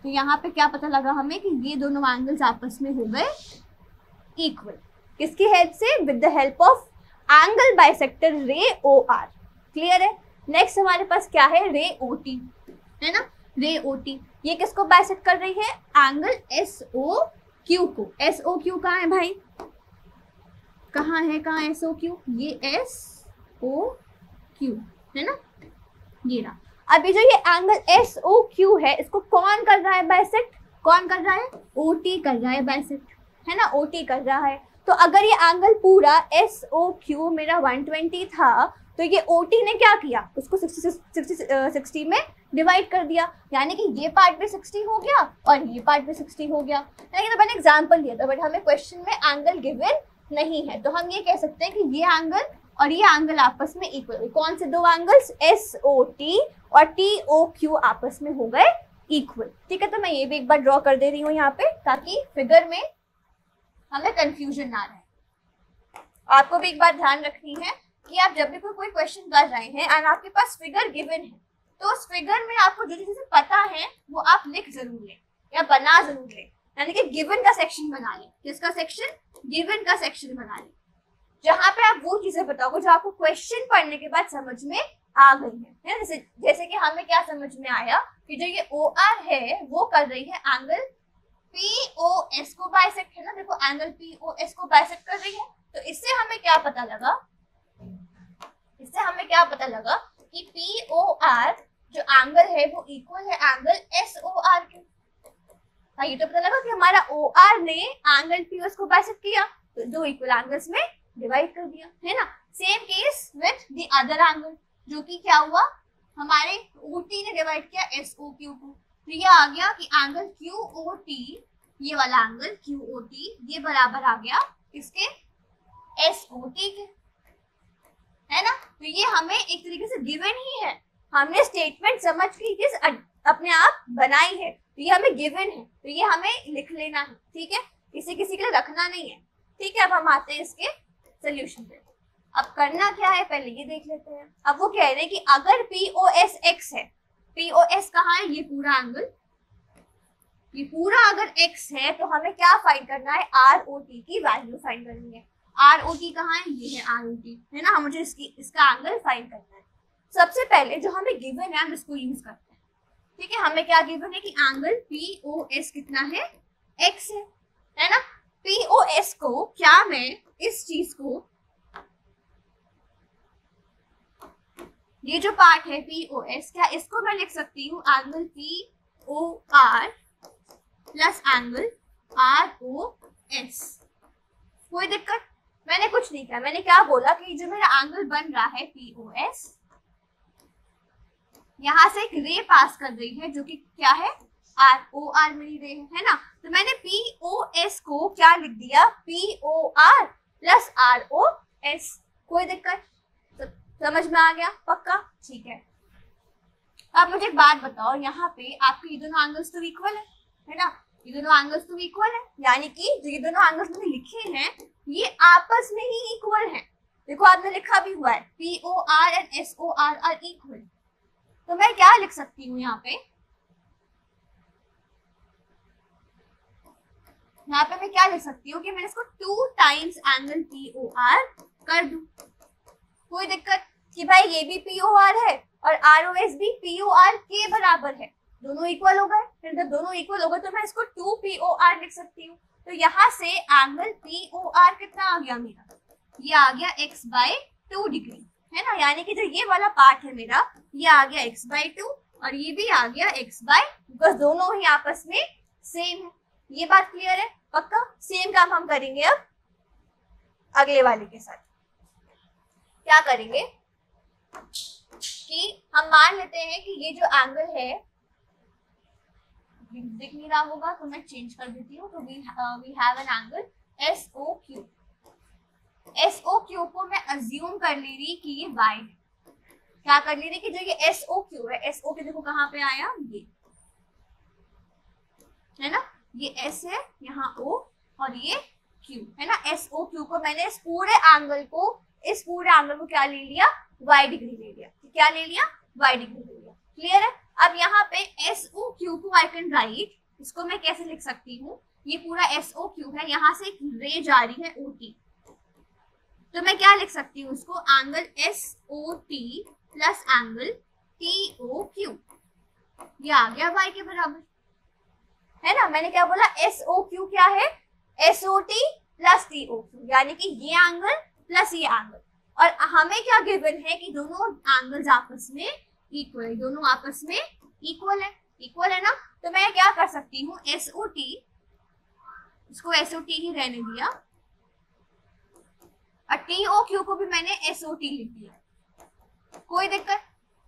तो यहाँ पे क्या पता लगा हमें कि ये दोनों एंगल्स आपस में हो गए इक्वल। किसकी हेल्प से? With the help of angle bisector रे OR। क्लियर है। नेक्स्ट हमारे पास क्या है? रे OT, है ना। रे OT ये किसको बाइसेक्ट कर रही है? एंगल SOQ को। SOQ कहाँ है भाई? कहाँ है? कहाँ SOQ? ये SOQ है ना, ये रहा। अभी जो ये एंगल SOQ है इसको कौन कर रहा है बाइसेक्ट? कौन कर रहा है? OT कर रहा है बाइसेक्ट, है ना। OT कर रहा है। तो अगर ये एंगल पूरा SOQ मेरा 120 था, तो ये OT ने क्या किया? उसको 60 में डिवाइड कर दिया, यानी कि ये पार्ट भी 60 हो गया और ये पार्ट भी 60 हो गया। लेकिन मैंने एग्जांपल दिया था, बट हमें क्वेश्चन में एंगल गिवन नहीं है, तो हम ये कह सकते हैं कि ये एंगल और ये एंगल आपस में इक्वल। कौन से 2 एंगल्स? SOT और TOQ आपस में हो गए इक्वल, ठीक है। तो मैं ये भी एक बार ड्रॉ कर दे रही हूँ यहाँ पे, ताकि फिगर में हमें कंफ्यूजन ना रहे। आपको भी एक बात ध्यान रखनी है कि आप जब भी कोई क्वेश्चन कर रहे हैं एंड आपके पास फिगर गिवन है, तो उस फिगर में आपको जो चीजें पता है वो आप लिख जरूर लें या बना जरूर लें, यानी कि गिवन का सेक्शन बना लें। किसका सेक्शन? गिवन का सेक्शन बना लें, जहां पे आप वो चीजें बताओगे जो आपको क्वेश्चन पढ़ने के बाद समझ में आ गई है। जैसे कि हमें क्या समझ में आया कि जो ये OR है वो कर रही है एंगल POS को बाइसेक्ट, है ना। देखो एंगल POS को बाइसेक्ट कर रही है। तो इससे हमें क्या पता लगा? इससे हमें क्या पता लगा कि POR जो एंगल है वो इक्वल है एंगल SOR के। हाँ, ये तो पता लगा कि हमारा ओ आर ने एंगल पी एस को बाइसेक्ट किया, तो दो इक्वल एंगल्स में डिवाइड कर दिया, है ना। Same case with the other angle, जो कि क्या हुआ, हमारे ओ टी ने डिवाइड किया एस ओ क्यू को, तो ये आ गया कि एंगल क्यू ओ टी, ये वाला एंगल क्यू ओ टी, ये बराबर आ गया इसके एस ओ टी के, है ना। तो ये हमें एक तरीके से गिवन ही है, हमने स्टेटमेंट समझ के चीज अपने आप बनाई है, तो ये हमें गिवन है, तो ये हमें लिख लेना है, ठीक है, इसे किसी के लिए रखना नहीं है, ठीक है। अब हम आते हैं इसके सोल्यूशन पे। अब करना क्या है पहले ये देख लेते हैं। अब वो कह रहे हैं कि अगर POS x है, POS कहाँ है, ये पूरा एंगल, ये पूरा अगर x है तो हमें क्या फाइंड करना है, ROT की वैल्यू फाइंड करनी है। ROT कहाँ है, ये है ROT, है ना, मुझे इसका एंगल फाइंड करना है। सबसे पहले जो हमें गिवन है हम इसको यूज करते हैं, ठीक है। हमें क्या गिवन है कि एंगल POS कितना है, x है ना। POS को क्या मैं इस चीज को, ये जो पार्ट है POS, क्या इसको मैं लिख सकती हूँ angle POR plus angle ROS, कोई दिक्कत, मैंने कुछ नहीं किया, मैंने क्या बोला कि जो मेरा एंगल बन रहा है POS, यहां से एक रे पास कर रही है जो कि क्या है, ROR मिली रे है ना। तो मैंने POS को क्या लिख दिया, POR प्लस ROS, कोई दिक्कत, समझ में आ गया, पक्का, ठीक है। अब मुझे एक बात बताओ, यहाँ पे आपके ये दोनों एंगल्स तो इक्वल है ना, ये दोनों एंगल्स तो इक्वल है, यानी कि जो ये दोनों एंगल्स मैंने लिखे हैं ये आपस में ही इक्वल है। देखो आपने लिखा भी हुआ है POR and SOR are equal, तो मैं क्या लिख सकती हूँ यहाँ पे मैं क्या लिख सकती हूँ कि मैंने इसको 2 टाइम्स एंगल POR कर दूं, कोई दिक्कत कि भाई ये भी POR है और ROS भी POR के बराबर है, दोनों इक्वल हो गए। फिर जब दोनों इक्वल हो गए तो मैं इसको 2 POR लिख सकती हूँ। तो यहाँ से एंगल POR कितना आ गया मेरा, ये आ गया x/2 डिग्री, है ना, यानी कि जो ये वाला पार्ट है मेरा ये आ गया x/2 और ये भी आ गया बिकॉज दोनों ही आपस में सेम है। ये बात क्लियर है, पक्का। सेम काम हम करेंगे अब अगले वाले के साथ। क्या करेंगे कि हम मान लेते हैं कि ये जो एंगल है, दिख नहीं रहा होगा तो मैं चेंज कर देती हूँ, तो we have an angle SOQ। SOQ को मैं अज्यूम कर ले रही कि ये y है, क्या कर ले रही कि जो ये SOQ है, SOQ देखो कहाँ पे आया, ये है ना, ये S है, यहाँ O और ये Q है ना। SOQ को मैंने इस पूरे एंगल को क्या ले लिया, y डिग्री ले लिया, क्या ले लिया, y डिग्री ले लिया, क्लियर है। अब यहाँ पे SOQ को आई कैन राइट, इसको मैं कैसे लिख सकती हूँ, ये पूरा SOQ है, यहाँ से एक रे जा रही है OT, तो मैं क्या लिख सकती हूँ उसको, angle SOT plus angle TOQ, ये आ गया y के बराबर, है ना। मैंने क्या बोला, SOQ क्या है, SOT प्लस TOQ, यानी कि ये एंगल प्लस ये एंगल, और हमें क्या गिवन है कि दोनों एंगल्स आपस में इक्वल है, दोनों आपस में इक्वल है ना। तो मैं क्या कर सकती हूँ, SOT, इसको SOT ही रहने दिया और TOQ को भी मैंने SOT लिख दिया, कोई दिक्कत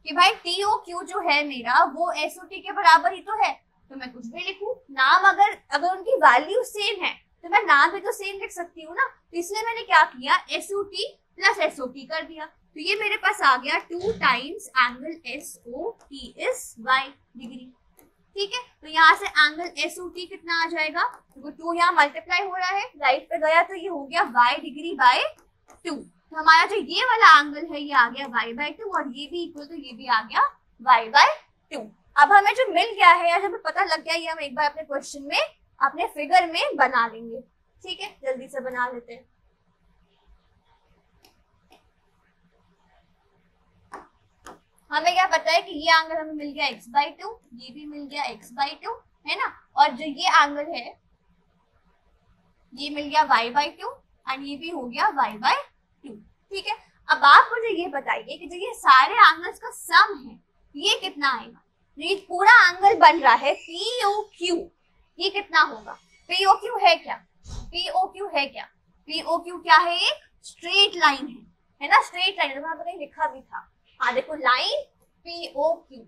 कि भाई TOQ जो है मेरा वो SOT के बराबर ही तो है, तो मैं कुछ भी लिखूं, नाम अगर उनकी वैल्यू सेम है तो मैं नाम भी तो सेम लिख सकती हूँ ना। तो इसलिए मैंने क्या किया, SOT प्लस SOT कर दिया, तो ये मेरे पास आ गया 2 times angle SOT is y degree, ठीक है। तो यहाँ से एंगल SOT कितना आ जाएगा, तो 2 यहाँ मल्टीप्लाई हो रहा है, राइट पे गया तो ये हो गया y डिग्री बाय 2, तो हमारा जो ये वाला एंगल है ये आ गया y/2 और ये भी इक्वल, तो ये भी आ गया y/2। अब हमें जो मिल गया है या जब पता लग गया, ये हम एक बार अपने क्वेश्चन में अपने फिगर में बना लेंगे, ठीक है, जल्दी से बना लेते हैं। हमें क्या पता है कि ये एंगल हमें मिल गया x/2, ये भी मिल गया x/2, है ना, और जो ये एंगल है ये मिल गया y/2 एंड ये भी हो गया y/2, ठीक है। अब आप मुझे ये बताइए कि जो ये सारे एंगल्स का सम है ये कितना आएगा। ये पूरा एंगल बन रहा है POQ, ये कितना होगा? पीओक्यू है क्या? पीओक्यू है क्या? पीओक्यू क्या है? एक स्ट्रेट लाइन है ना, स्ट्रेट लाइन। तो मैंने लिखा भी था, हाँ देखो लाइन पीओक्यू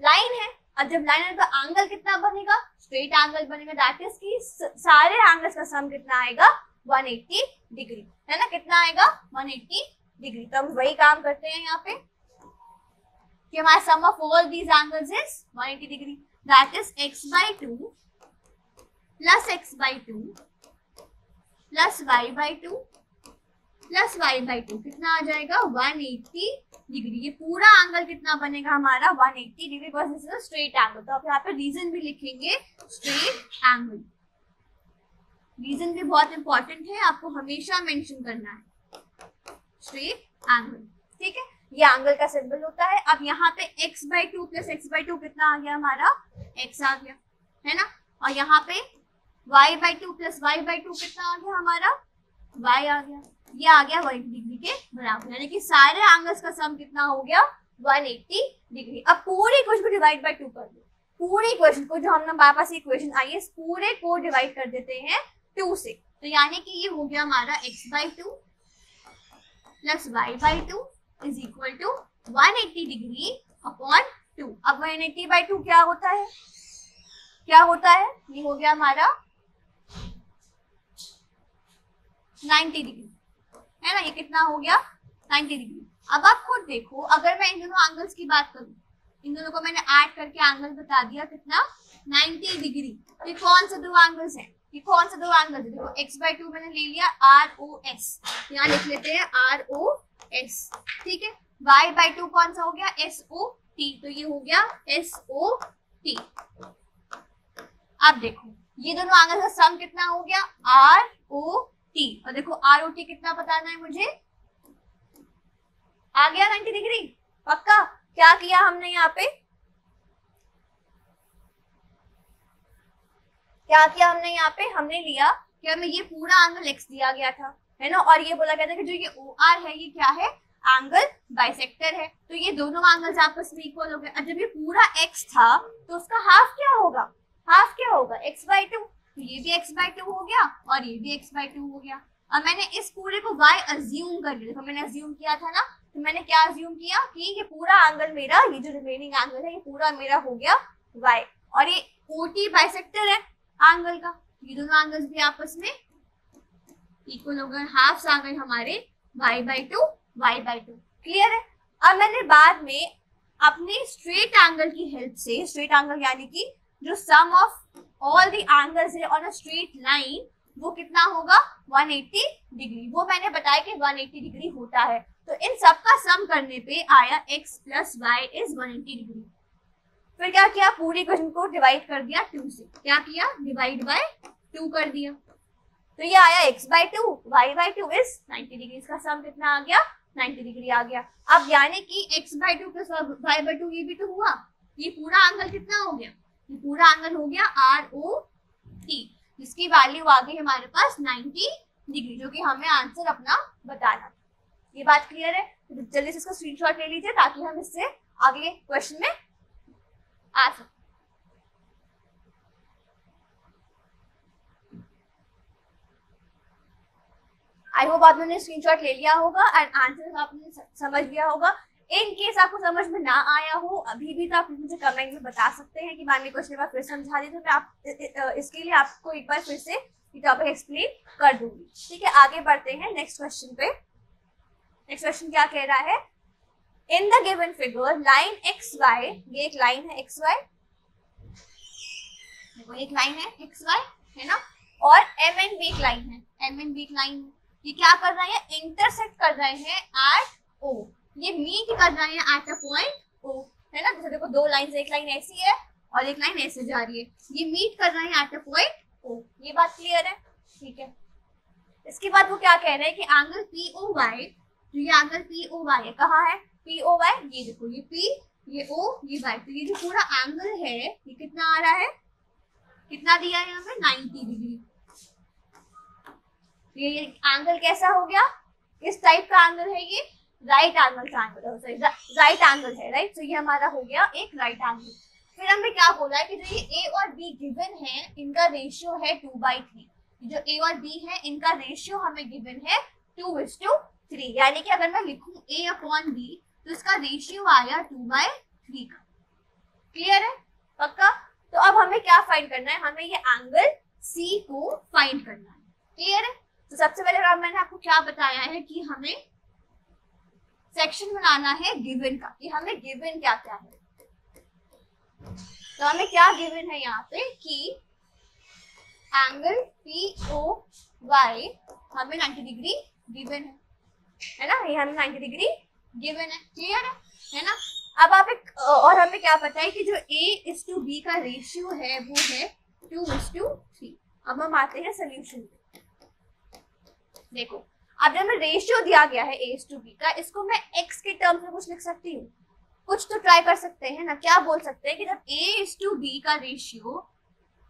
लाइन है। अब जब लाइन है तो एंगल कितना बनेगा? स्ट्रेट एंगल बनेगा। दैट इज कि सारे एंगल्स का सम कितना आएगा? 180 डिग्री, है ना। कितना आएगा? 180 डिग्री। तो हम वही काम करते हैं यहाँ पे कि हमारा sum of all these angles is 180 degree. That is x/2 plus x/2 plus y/2 plus y/2 कितना आ जाएगा? 180 डिग्री। ये पूरा एंगल कितना बनेगा हमारा? 180 degree, because this is a straight angle. तो आप यहाँ पे रीजन भी लिखेंगे स्ट्रेट एंगल। रीजन भी बहुत इंपॉर्टेंट है, आपको हमेशा मेंशन करना है स्ट्रेट एंगल, ठीक है। ये एंगल का सिंबल होता है। अब यहाँ पे x/2 प्लस x/2 कितना आ गया हमारा? x आ गया, है ना। और यहाँ पे y/2 प्लस y/2 कितना आ गया हमारा? y आ गया। ये आ गया 180 डिग्री के बराबर, यानी कि सारे एंगल्स का सम कितना हो गया? 180 डिग्री। अब पूरे इक्वेशन को डिवाइड बाय 2 कर दो। पूरे इक्वेशन को, जो हमारे पास इक्वेशन आई है, इस पूरे को डिवाइड कर देते हैं 2 से। तो यानी कि ये हो गया हमारा x/2 plus y/2 is equal to 180 degree upon 2। अब 180/2 क्या होता है? क्या होता है? ये हो गया हमारा 90 डिग्री, है ना। ये कितना हो गया? 90 डिग्री। अब आप खुद देखो, अगर मैं इन दोनों एंगल्स की बात करूं, इन दोनों को मैंने ऐड करके एंगल बता दिया कितना? 90 डिग्री। ये कौन से दो एंगल्स हैं? ये कौन से दो एंगल्स है? देखो x/2 मैंने ले लिया ROS, यहाँ लिख लेते हैं ROS, ठीक है। y/2 कौन सा हो गया? SOT, तो ये हो गया SOT। अब देखो ये दोनों एंगल्स का सम कितना हो गया? ROT। और देखो ROT कितना बताना है मुझे? आ गया 90 डिग्री पक्का। क्या किया हमने यहाँ पे? क्या किया हमने यहाँ पे? हमने लिया कि हमें ये पूरा एंगल x दिया गया था, है ना। और ये बोला गया था कि जो ये OR है, ये क्या है? एंगल बाइसेक्टर है। तो ये दोनों एंगल्स आपस में इक्वल हो गए। और जब ये पूरा x था तो उसका हाफ क्या होगा? हाफ क्या होगा? x/2। तो ये भी x/2 हो गया और ये भी x/2 हो गया। अब मैंने इस पूरे को y अज्यूम कर लिया। देखो मैंने अज्यूम किया था ना, तो मैंने क्या अज्यूम किया कि ये पूरा एंगल मेरा, ये जो रिमेनिंग एंगल है, ये पूरा मेरा हो गया y। और ये OT बाइसेक्टर है एंगल का, ये दोनों एंगल्स भी आपस में इक्वल हो गए। हाफ आ गए हमारे y/2 y/2। क्लियर है? अब मैंने बाद में अपने स्ट्रेट एंगल की हेल्प से, स्ट्रेट एंगल यानी कि जो सम ऑफ ऑल द एंगल्स है ऑन अ स्ट्रेट लाइन, वो कितना होगा? 180 डिग्री। वो मैंने बताया कि 180 डिग्री होता है। तो इन सब का सम करने पे आया x plus y is 180 degree. फिर क्या किया? पूरी इक्वेशन को डिवाइड कर दिया 2 से। क्या किया? डिवाइड बाय 2 कर दिया। तो ये आया x/2 y/2 इज 90 डिग्री। इसका सम कितना आ गया? 90 डिग्री आ गया। अब यानी कि x/2 प्लस y/2 ये भी तो हुआ। ये पूरा एंगल कितना हो गया? ये पूरा एंगल हो गया ROT, जिसकी वैल्यू आ गई हमारे पास 90 डिग्री, जो कि हमें आंसर अपना बताना। ये बात क्लियर है? तो जल्दी से इसका स्क्रीनशॉट ले लीजिए ताकि हम इससे आगे क्वेश्चन में आ सकें। आई होप आप लोगों ने स्क्रीनशॉट ले लिया होगा एंड आंसर आपने समझ लिया होगा। इन केस आपको समझ में ना आया हो अभी भी, तो आप मुझे कमेंट में बता सकते हैं कि मैम ये क्वेश्चन बार फिर समझा दी, तो मैं आप इसके लिए आपको एक बार फिर से ये टॉपिक एक्सप्लेन कर दूंगी। ठीक है, आगे बढ़ते हैं नेक्स्ट क्वेश्चन पे। नेक्स्ट क्वेश्चन क्या कह रहा है? In the given figure line XY, ये एक लाइन है XY, देखो एक लाइन है XY, है ना, और MN भी एक लाइन है, MN भी एक लाइन है। ये क्या कर रहे हैं? इंटरसेक्ट कर रहे हैं एट O। ये मीट कर रहे हैं एट अ पॉइंट O, है ना। जैसे देखो दो लाइन, एक लाइन ऐसी है और एक लाइन ऐसे जा रही है, ये मीट कर रहे हैं एट अ पॉइंट O। ये बात क्लियर है? ठीक है। इसके बाद वो क्या कह रहे हैं कि एंगल POY, जो ये एंगल POY है, कहाँ है POY? ये देखो, ये P, ये O, ये Y। तो ये जो पूरा एंगल है ये कितना आ रहा है? कितना दिया है यहाँ पे? 90 डिग्री। ये एंगल कैसा हो गया? किस टाइप का एंगल है ये? राइट एंगल का एंगल है, राइट एंगल है, राइट। तो ये हमारा हो गया एक राइट एंगल। फिर हमने क्या बोला है कि जो ये ए और बी गिवन है इनका रेशियो है 2/3। जो ए और बी है इनका रेशियो हमें गिवन है 2:3, यानी कि अगर मैं लिखूं ए अपॉन बी तो इसका रेशियो आया 2/3 का। क्लियर है? पक्का? तो अब हमें क्या फाइंड करना है, हमें ये एंगल सी को फाइंड करना है। क्लियर है? तो सबसे पहले मैंने आपको क्या बताया है कि हमें सेक्शन बनाना है गिवन का, कि हमें गिवन क्या क्या है। तो हमें क्या गिवन है यहाँ पे कि एंगल POY हमें 90 डिग्री गिवन है ना, ये हमें 90 डिग्री गिवन है। क्लियर है ना? अब आप एक और हमें क्या पता है कि जो A:B का रेशियो है वो है 2:3। अब हम आते हैं सोल्यूशन पे। देखो अब जब मैं रेशियो दिया गया है A:B का, इसको मैं x के टर्म्स में कुछ लिख सकती हूँ, कुछ तो ट्राई कर सकते हैं ना। क्या बोल सकते हैं कि जब A:B का रेशियो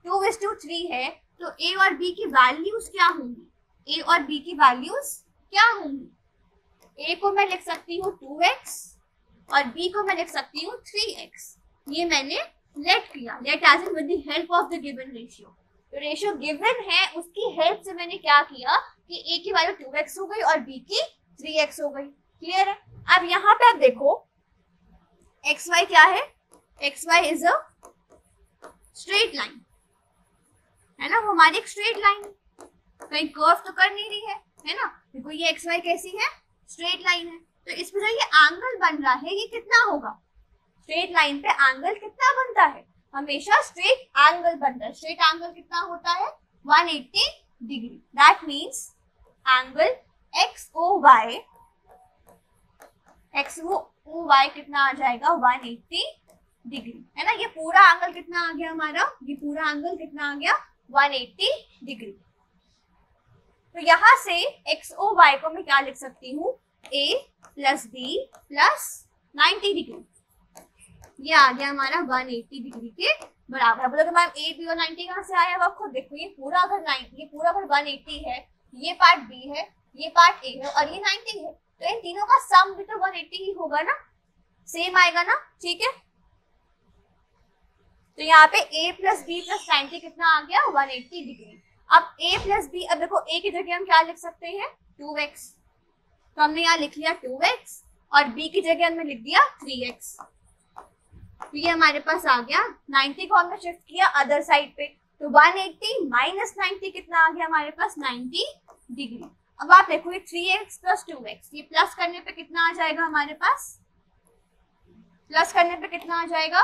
2:3 है तो A और B की वैल्यूज क्या होंगी, A और B की वैल्यूज क्या होंगी। A को मैं लिख सकती हूँ 2x और B को मैं लिख सकती हूँ 3x। ये मैंने लेट किया, let as in with the help of the given ratio. तो रेशियो गिवन है उसकी हेल्प से मैंने क्या किया कि A की वैल्यू 2x हो गई और B की 3x हो गई। क्लियर है? अब यहाँ पे आप देखो xy क्या है, xy is a straight line, है ना, वो हमारी एक स्ट्रेट लाइन है, कहीं कर्व तो कर नहीं रही है ना। देखो ये xy कैसी है, स्ट्रेट लाइन है। तो इसमें जो ये एंगल बन रहा है ये कितना होगा, स्ट्रेट लाइन पे एंगल कितना बनता है, हमेशा स्ट्रेट एंगल बनता है। स्ट्रेट एंगल कितना होता है 180 degree. That means angle XOY कितना आ जाएगा 180 डिग्री, है ना। ये पूरा एंगल कितना आ गया हमारा, ये पूरा एंगल कितना आ गया 180 डिग्री। तो यहां से XOY को मैं क्या लिख सकती हूँ, A + B + 90 डिग्री। ये आ गया हमारा 180 डिग्री के बराबर। बोलोगे मैम A, B और 90 कहाँ से आया, अब खुद देखो। ये पूरा अगर 180 है, ये पार्ट B है, ये पार्ट A है और ये 90 है, तो इन तीनों का सम भी तो 180 ही होगा ना, सेम आएगा ना। ठीक है, तो यहाँ पे A + B + 90 कितना आ गया 180 डिग्री। अब A + B, अब देखो A की जगह हम क्या लिख सकते हैं 2x, तो हमने यहाँ लिख लिया 2x और B की जगह हमने लिख दिया 3x। तो ये हमारे पास आ गया, 90 को हमने शिफ्ट किया अदर साइड पे, तो 180 - 90 कितना आ गया हमारे पास 90 डिग्री। अब आप देखो ये 3x + 2x, ये प्लस करने पे कितना आ जाएगा हमारे पास, प्लस करने पे कितना आ जाएगा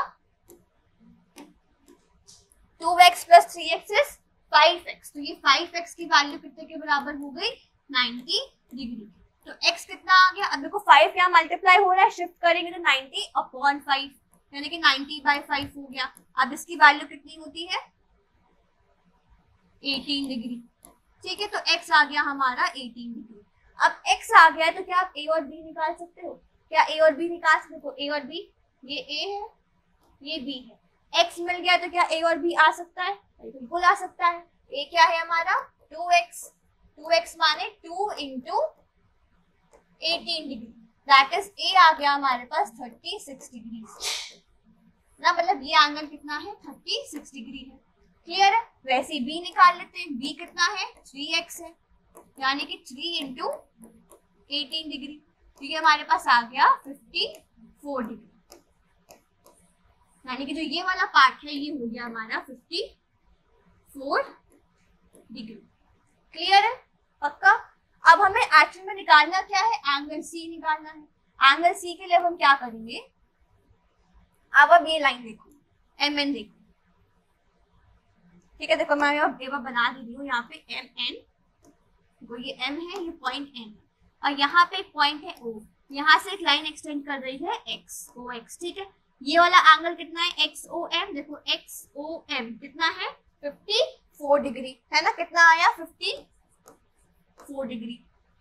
2x + 3x इज 5x। तो ये 5x की वैल्यू कितने के बराबर हो गई 90 डिग्री। तो x कितना आ गया, अब देखो 5 यहाँ मल्टीप्लाई हो रहा है, शिफ्ट करेंगे तो 90/5 यानी कि 90/5 हो गया। अब इसकी वैल्यू कितनी होती है 18 डिग्री। ठीक है, तो x आ गया हमारा 18 डिग्री। अब x आ गया तो क्या आप a और b निकाल सकते हो, क्या a और b निकाल सकते हो, a और b, ये a है ये b है, x मिल गया तो क्या a और b आ सकता है, बिल्कुल आ सकता है। a क्या है हमारा 2x माने 2 × 18 डिग्री, दैट इज a आ गया हमारे पास 36 डिग्री ना, मतलब ये एंगल कितना है 36 डिग्री है। क्लियर है? वैसे ही b निकाल लेते हैं, b कितना है 3x है, यानी कि 3 × 18 डिग्री, तो ये हमारे पास आ गया 54 डिग्री, यानी कि जो ये वाला पार्ट है ये हो गया हमारा 54 डिग्री। क्लियर है? पक्का? अब हमें एक्चुअल में निकालना क्या है, एंगल C निकालना है। एंगल C के लिए अब हम क्या करेंगे, अब ये लाइन देखो, MN देखो। ठीक है, देखो मैं अब बना दे रही हूँ यहाँ पे MN, देखो ये M है, ये पॉइंट M है और यहाँ पे एक पॉइंट है O, यहाँ से एक लाइन एक्सटेंड कर रही है XOX। ठीक है, ये वाला एंगल कितना है XOM, देखो XOM कितना है 54 डिग्री, है ना, कितना आया 54 डिग्री।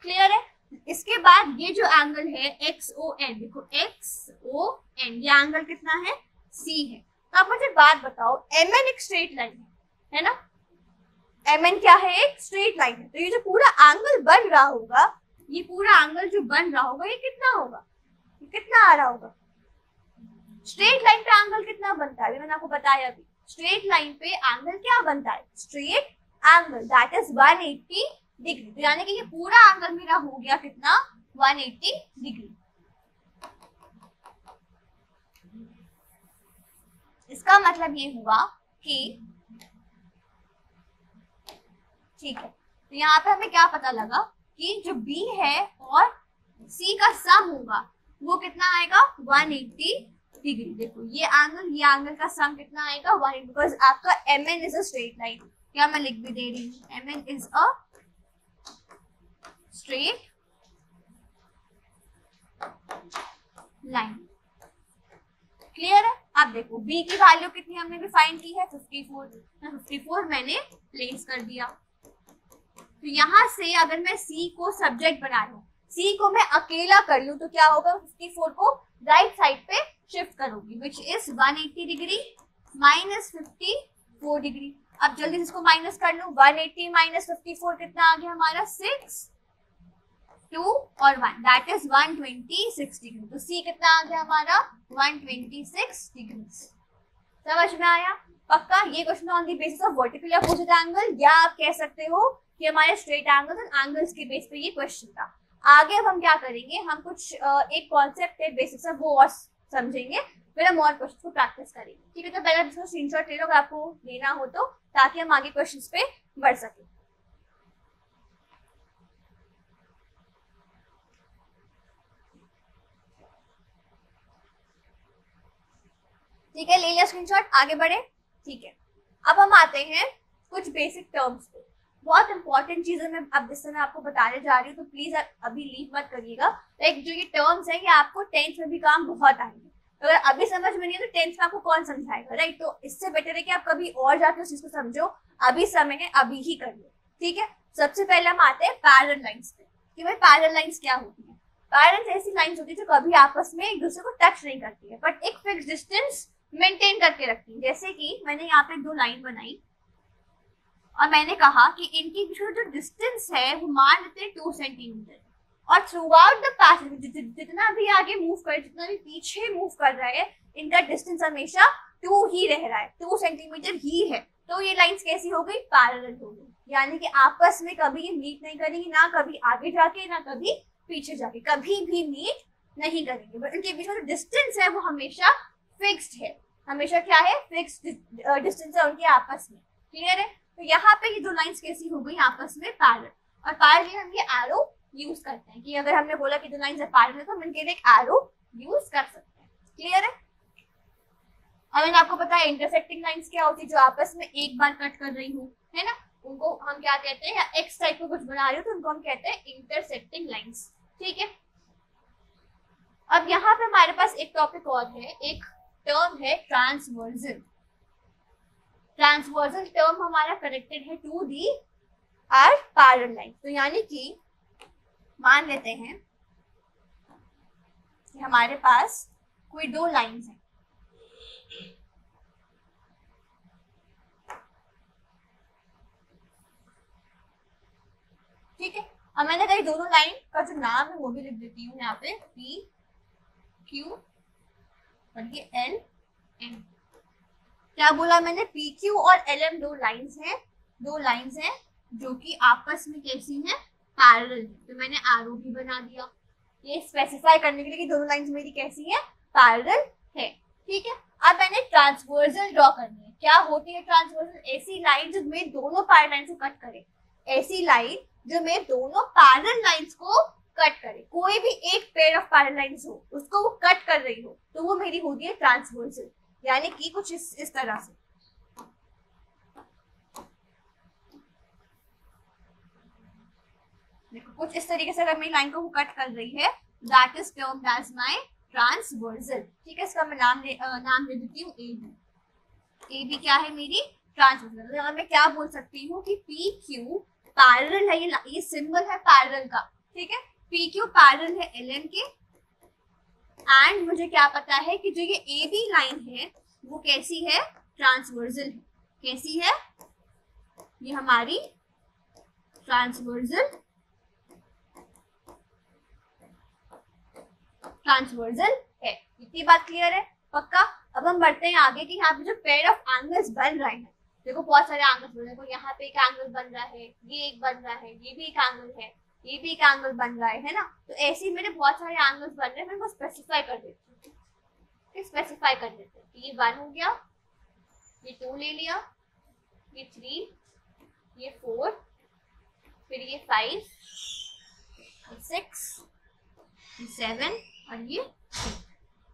क्लियर है? इसके बाद ये जो एंगल है XON, देखो XON, ये एंगल कितना है C है। तो आप मुझे बात बताओ, MN एक स्ट्रेट लाइन है ना, MN क्या है एक स्ट्रेट लाइन है, तो ये जो पूरा एंगल बन रहा होगा, ये पूरा एंगल जो बन रहा होगा ये कितना होगा, ये कितना आ रहा होगा स्ट्रेट लाइन पे एंगल कितना बनता है, मैंने आपको बताया अभी, स्ट्रेट लाइन पे एंगल क्या बनता है, straight angle that is 180 degree. यानी कि ये पूरा एंगल मेरा हो गया कितना, 180 डिग्री। इसका मतलब ये हुआ कि ठीक है, तो यहाँ पे हमें क्या पता लगा कि जो B है और C का सम होगा वो कितना आएगा, 180 डिग्री। देखो ये एंगल का सम कितना आएगा, 180, बिकॉज आपका MN is a straight line. क्या मैं लिख भी दे रही हूँ, MN is a straight line. Clear है। अब देखो B की वैल्यू कितनी हमने भी फाइंड की है, 54 मैंने प्लेस कर दिया। तो यहाँ से अगर मैं C को सब्जेक्ट बना लूं, C को मैं अकेला कर लूं, तो क्या होगा, 54 को राइट साइड पे शिफ्ट करूंगी, which is 180 degree minus 54 degree. अब जल्दी से इसको माइनस कर लूं, 180 माइनस 54 कितना आ गया हमारा, 6, 2 और 1 दैट इज 126 डिग्री। तो C कितना आ गया हमारा, 126 डिग्री। समझ में आया। पक्का ये question on the basis of vertical या अपोजिट एंगल, या आप कह सकते हो कि हमारे स्ट्रेट एंगल्स एंड एंगल्स के बेस पे ये क्वेश्चन था। आगे अब हम क्या करेंगे, हम कुछ एक कॉन्सेप्ट के बेसिस पर वो और समझेंगे, फिर हम और क्वेश्चन को प्रैक्टिस करेंगे। ठीक है, तो पहले इसको स्क्रीनशॉट ले लो अगर आपको लेना हो तो, ताकि हम आगे क्वेश्चंस पे बढ़ सके। ठीक है, ले लिया स्क्रीनशॉट, आगे बढ़े। ठीक है, अब हम आते हैं कुछ बेसिक टर्म्स पे। बहुत इंपॉर्टेंट चीजें मैं अब इस समय आपको बताने जा रही हूँ, तो प्लीज अभी लीव मत करिएगा। लाइक जो ये टर्म्स है ये आपको 10th में भी काम बहुत आएंगे। अगर अभी समझ में नहीं है तो 10th में आपको कौन समझाएगा, राइट। तो इससे बेटर है कि आप कभी और जाके उस चीज को समझो, अभी समय है, अभी ही कर लो। ठीक है, सबसे पहले हम आते हैं पैरेलल लाइंस पे, कि भाई पैरेलल लाइंस क्या होती है। पैरेलल ऐसी लाइंस होती है जो कभी आपस में एक दूसरे को टच नहीं करती है, बट एक फिक्स डिस्टेंस मेंटेन करके रखती है। जैसे कि मैंने यहाँ पे 2 लाइन बनाई और मैंने कहा कि इनके बीच में जो डिस्टेंस है वो मान लेते हैं 2 सेंटीमीटर, और थ्रू आउट द पैसेज जितना भी आगे मूव कर, जितना भी पीछे मूव कर रहा है, इनका डिस्टेंस हमेशा 2 ही रह रहा है, 2 सेंटीमीटर ही है। तो ये लाइंस कैसी हो गई, पैरेलल हो गई। यानी कि आपस में कभी ये मीट नहीं करेंगी, ना कभी आगे जाके ना कभी पीछे जाके, कभी भी मीट नहीं करेंगे, बट इनके बीच में जो डिस्टेंस है वो हमेशा फिक्स्ड है। हमेशा क्या है, फिक्स्ड डिस्टेंस है उनके आपस में। क्लियर है। तो यहाँ पे ये 2 लाइंस कैसी हो गई आपस में, पैरेलल। और पैरेलल हम ये एरो यूज करते हैं कि अगर हमने बोला कि 2 लाइंस पैरेलल है तो हम इनके लिए एक एरो यूज कर सकते हैं। क्लियर है। अब आपको पता है इंटरसेक्टिंग लाइंस क्या होती है, जो आपस में एक बार कट कर रही हूँ, है ना, उनको हम क्या कहते हैं, या एक्स टाइप में कुछ बना रही हो तो उनको हम कहते हैं इंटरसेक्टिंग लाइंस। ठीक है। अब यहाँ पे हमारे पास एक टॉपिक और है, एक टर्म है ट्रांसवर्सल। ट्रांसवर्सल टर्म हमारा कनेक्टेड है to the are parallel line. तो यानी कि मान लेते हैं कि हमारे पास कोई 2 लाइंस हैं, ठीक है। अब मैंने कही दोनों लाइन का जो नाम है वो भी लिख देती हूँ यहाँ पे, पी क्यू और ये एल एम। क्या बोला मैंने, पी क्यू और एल एम 2 लाइंस हैं, 2 लाइंस हैं जो कि आपस में कैसी हैं, पैरेलल। तो मैंने एरो भी बना दिया ये स्पेसिफाई करने के लिए कि दोनों लाइंस मेरी कैसी है, पैरेलल है। ठीक है। अब मैंने ट्रांसवर्सल ड्रॉ करनी है। क्या होती है ट्रांसवर्सल, ऐसी लाइन जो मेरे दोनों पैरेलल लाइन को कट करे, ऐसी लाइन जो मेरे दोनों पैरेलल लाइंस को कट करे। कोई भी एक पेयर ऑफ पैरेलल लाइंस हो उसको वो कट कर रही हो तो वो मेरी होती है ट्रांसवर्सल। यानी कि कुछ इस तरह से, देखो कुछ इस तरीके से अगर मेरी लाइन को वो कट कर रही है, that is termed as my transversal. ठीक है, इसका मैं नाम दे देती हूँ ए बी। ए बी क्या है मेरी ट्रांसवर्सल। अगर मैं क्या बोल सकती हूँ कि पी क्यू पैरेलल है, ये सिंबल है पैरेलल का। ठीक है, पी क्यू पैरेलल है एल एन के, एंड मुझे क्या पता है कि जो ये ए बी लाइन है वो कैसी है, ट्रांसवर्सल है। कैसी है, ये हमारी ट्रांसवर्सल है। इतनी बात क्लियर है। पक्का। अब हम बढ़ते हैं आगे कि यहाँ पे जो पेयर ऑफ एंगल्स बन रहे हैं, देखो बहुत सारे एंगल्स बन रहे हैं। देखो यहाँ पे एक एंगल बन रहा है, ये एक बन रहा है, ये भी एक एंगल है, ये भी एक एंगल बन रहा है ना। तो ऐसे ही मेरे बहुत सारे एंगल्स बन रहे हैं, मैं इनको स्पेसिफाई कर देती हूँ। स्पेसिफाई कर देते हैं, ये 1 हो गया, ये 2 ले लिया, ये 3, ये 4, फिर ये 5, 6, 7 और ये 3।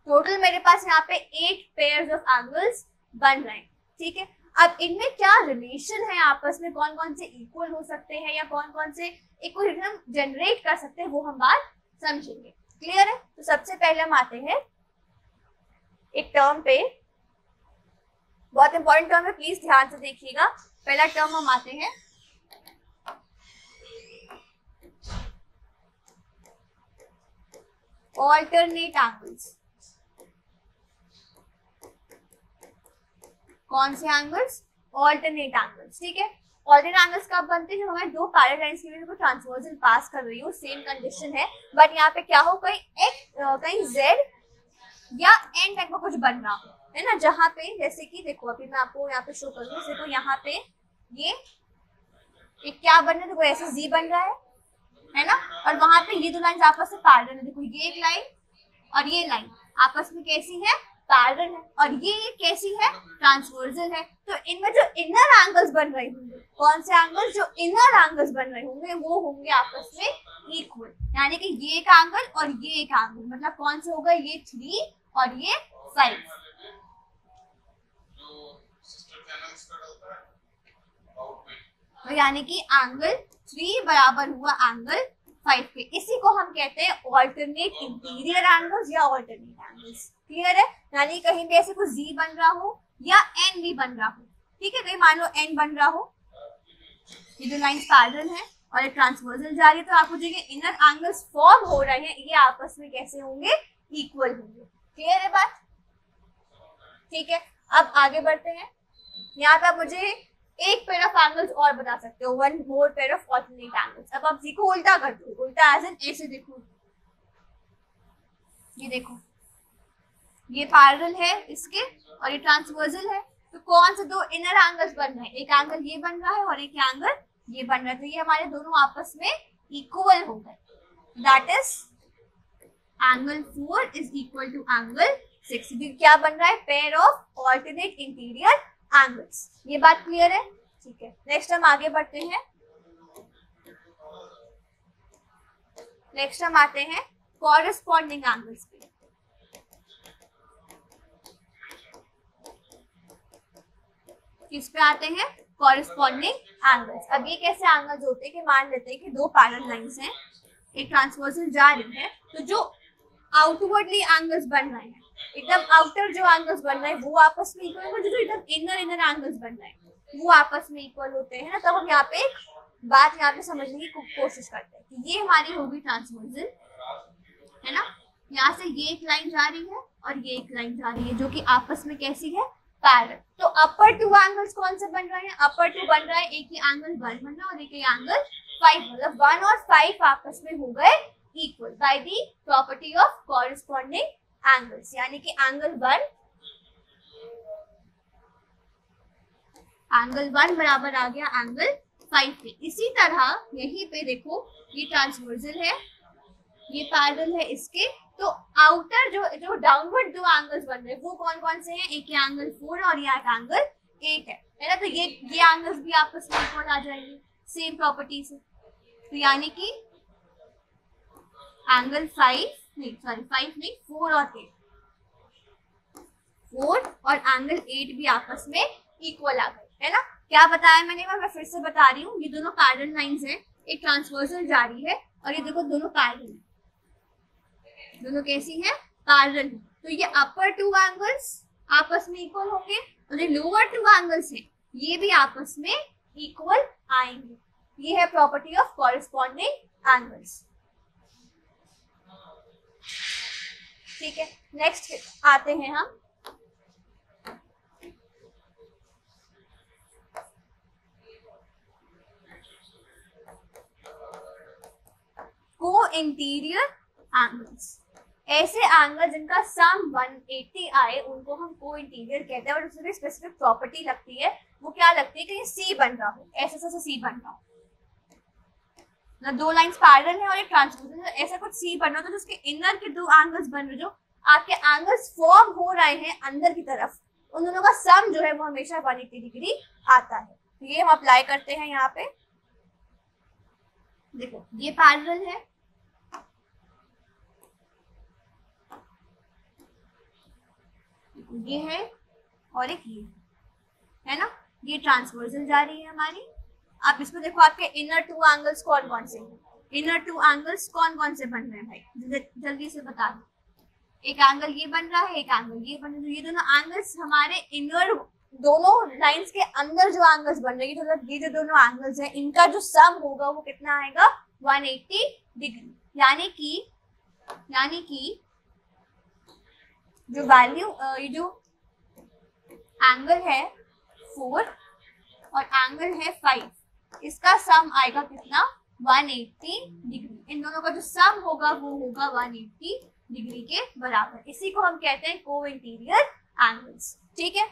टोटल मेरे पास यहाँ पे 8 पेयर्स ऑफ एंगल्स बन रहे हैं, ठीक है। अब इनमें क्या रिलेशन है आपस में, कौन कौन से इक्वल हो सकते हैं या कौन कौन से इक्विलिब्रियम जनरेट कर सकते हैं, वो हम बात समझेंगे। क्लियर है? तो सबसे पहले हम आते हैं एक टर्म पे, बहुत इंपॉर्टेंट टर्म है, प्लीज ध्यान से देखिएगा। पहला टर्म हम आते हैं ऑल्टरनेट एंगल्स। कौन से एंगल्स? ऑल्टरनेट एंगल्स, ठीक है। ऑल्टरनेट एंगल्स कब बनते हैं? जब हमारे दो पैरेलल लाइंस की वजह से ट्रांसवर्सल पास कर रही हो, सेम कंडीशन है, बट यहाँ पे क्या हो, कहीं z या n टाइप का कुछ बन रहा हो, है ना। जहाँ पे जैसे कि देखो, अभी मैं आपको यहाँ पे शो करूँ, देखो यहाँ पे ये एक क्या बन रहा है, देखो ऐसे z बन रहा है ना। और वहां पे ये दो लाइन आपस में पैरेलल है, देखो ये एक लाइन और ये लाइन आपस में कैसी है? पैरेलल है। और ये कैसी है? ट्रांसवर्सल है। तो इनमें जो इनर एंगल्स बन रहे होंगे, कौन से एंगल्स? जो इनर एंगल्स बन रहे होंगे वो होंगे आपस में इक्वल, यानी कि ये एक एंगल और ये एक एंगल, मतलब कौन से होगा? ये 3 और ये 5। तो यानी कि एंगल 3 बराबर हुआ एंगल 5 के। इसी को हम कहते हैं ऑल्टरनेट इंटीरियर एंगल्स या ऑल्टरनेट एंगल्स। क्लियर है? यानी कहीं भी ऐसे कुछ z बन रहा हो या n भी बन रहा हो, ठीक है। कहीं मान लो n बन रहा हो, ये जो लाइन पैरेलल है और ये ट्रांसवर्सल जा रही है, तो आपको जो ये इनर एंगल्स फॉर्म हो रहे हैं ये आपस में कैसे होंगे? इक्वल होंगे। क्लियर है बात? ठीक है। अब आगे बढ़ते हैं। यहाँ पे आप मुझे एक पेयर ऑफ एंगल्स और बता सकते हो, one more pair of alternate angles. अब आप सीखो उल्टा कर दो, उल्टा एज इन ऐसे देखो, ये देखो ये पैरेलल है इसके और ये ट्रांसवर्सल है, तो कौन से दो इनर एंगल्स बन रहे हैं? एक एंगल ये बन रहा है और एक एंगल ये बन रहा है, तो ये हमारे दोनों आपस में इक्वल हो गए। That is angle 4 is equal to angle 6। क्या बन रहा है? Pair of alternate interior angles. ये बात क्लियर है? ठीक है। नेक्स्ट हम आगे बढ़ते हैं। नेक्स्ट हम आते हैं कॉरेस्पॉन्डिंग एंगल्स पे। किस पे आते हैं? Corresponding angles. अब ये कैसे एंगल्स होते हैं कि मान लेते हैं कि दो पैरेलल लाइंस हैं, एक ट्रांसवर्सल जा रही है, तो जो आउटवर्डली एंगल्स बन रहे हैं, एकदम आउटर जो एंगल्स बन रहे हैं वो आपस में इक्वल होंगे, जो एकदम इनर एंगल्स बन रहे हैं वो आपस में इक्वल होते हैं ना। तब हम यहाँ पे एक बात यहाँ पे समझने की कोशिश करते हैं कि ये हमारी होगी ट्रांसवर्सल, है ना। यहाँ से ये एक लाइन जा रही है और ये एक लाइन जा रही है, जो कि आपस में कैसी है? पैरेलल। तो अपर टू एंगल्स कौन से बन रहे हैं? अपर टू बन रहा है, एक ही एंगल 1 बन रहा है और एक ही एंगल 5, मतलब 1 और 5 आपस में हो गए equal by the property of corresponding angles. यानी कि एंगल 1 बराबर आ गया एंगल 5 के। इसी तरह यहीं पे देखो, ये ट्रांसवर्सल है, ये पैरेलल है इसके, तो आउटर जो डाउनवर्ड दो एंगल्स बन रहे हैं वो कौन कौन से हैं? एक एंगल 4 और ये एक एंगल 8 है ना। तो ये एंगल्स भी आपस में इक्वल आ जाएंगे सेम प्रॉपर्टी से। तो यानी कि एंगल 5 नहीं 4 और 8, 4 और एंगल 8 भी आपस में इक्वल आ गए, है ना। क्या बताया मैंने? मैं फिर से बता रही हूँ, ये दोनों पैरेलल लाइंस हैं, एक ट्रांसवर्सल जा रही है और ये देखो दोनों पैरेलल है, दोनों कैसी है? पैरेलल है। तो ये अपर टू एंगल्स आपस में इक्वल होंगे और ये लोअर टू एंगल्स हैं ये भी आपस में इक्वल आएंगे। ये है प्रॉपर्टी ऑफ कॉरेस्पॉन्डिंग एंगल्स। ठीक है। नेक्स्ट आते हैं हम को इंटीरियर एंगल्स। ऐसे एंगल जिनका सम 180 आए उनको हम को इंटीरियर कहते हैं, और उसमें स्पेसिफिक प्रॉपर्टी लगती है। वो क्या लगती है कि ये सी बन रहा हो, ऐसे से सी बन रहा हो, दो लाइंस पैरेलल है और एक ट्रांसवर्सल है, ऐसा कुछ सी बन रहा हो, तो उसके इनर के दो एंगल्स बन रहे, जो आपके एंगल्स फॉर्म हो रहे हैं अंदर की तरफ, उन दोनों का सम जो है वो हमेशा 180 डिग्री आता है। तो ये हम अप्लाई करते हैं यहाँ पे। देखो ये पैरेलल है, ये है और एक ये है ना, ये ट्रांसवर्सल जा रही है हमारी। आप इसमें देखो आपके इनर टू एंगल्स कौन कौन से हैं, इनर टू एंगल्स कौन कौन से बन रहे हैं भाई, जल्दी से बता दो। एक एंगल ये बन रहा है, एक एंगल ये बन रहा है, ये दोनों एंगल्स हमारे इनर, दोनों लाइंस के अंदर जो एंगल्स बन रहे हैं, मतलब ये जो दोनों एंगल्स हैं इनका जो सम होगा वो कितना आएगा 180 डिग्री। यानी कि जो वैल्यू, ये जो एंगल है 4 और एंगल है 5, इसका सम आएगा कितना 180 डिग्री। इन दोनों का जो सम होगा वो होगा 180 डिग्री के बराबर। इसी को हम कहते हैं को इंटीरियर एंगल्स। ठीक है,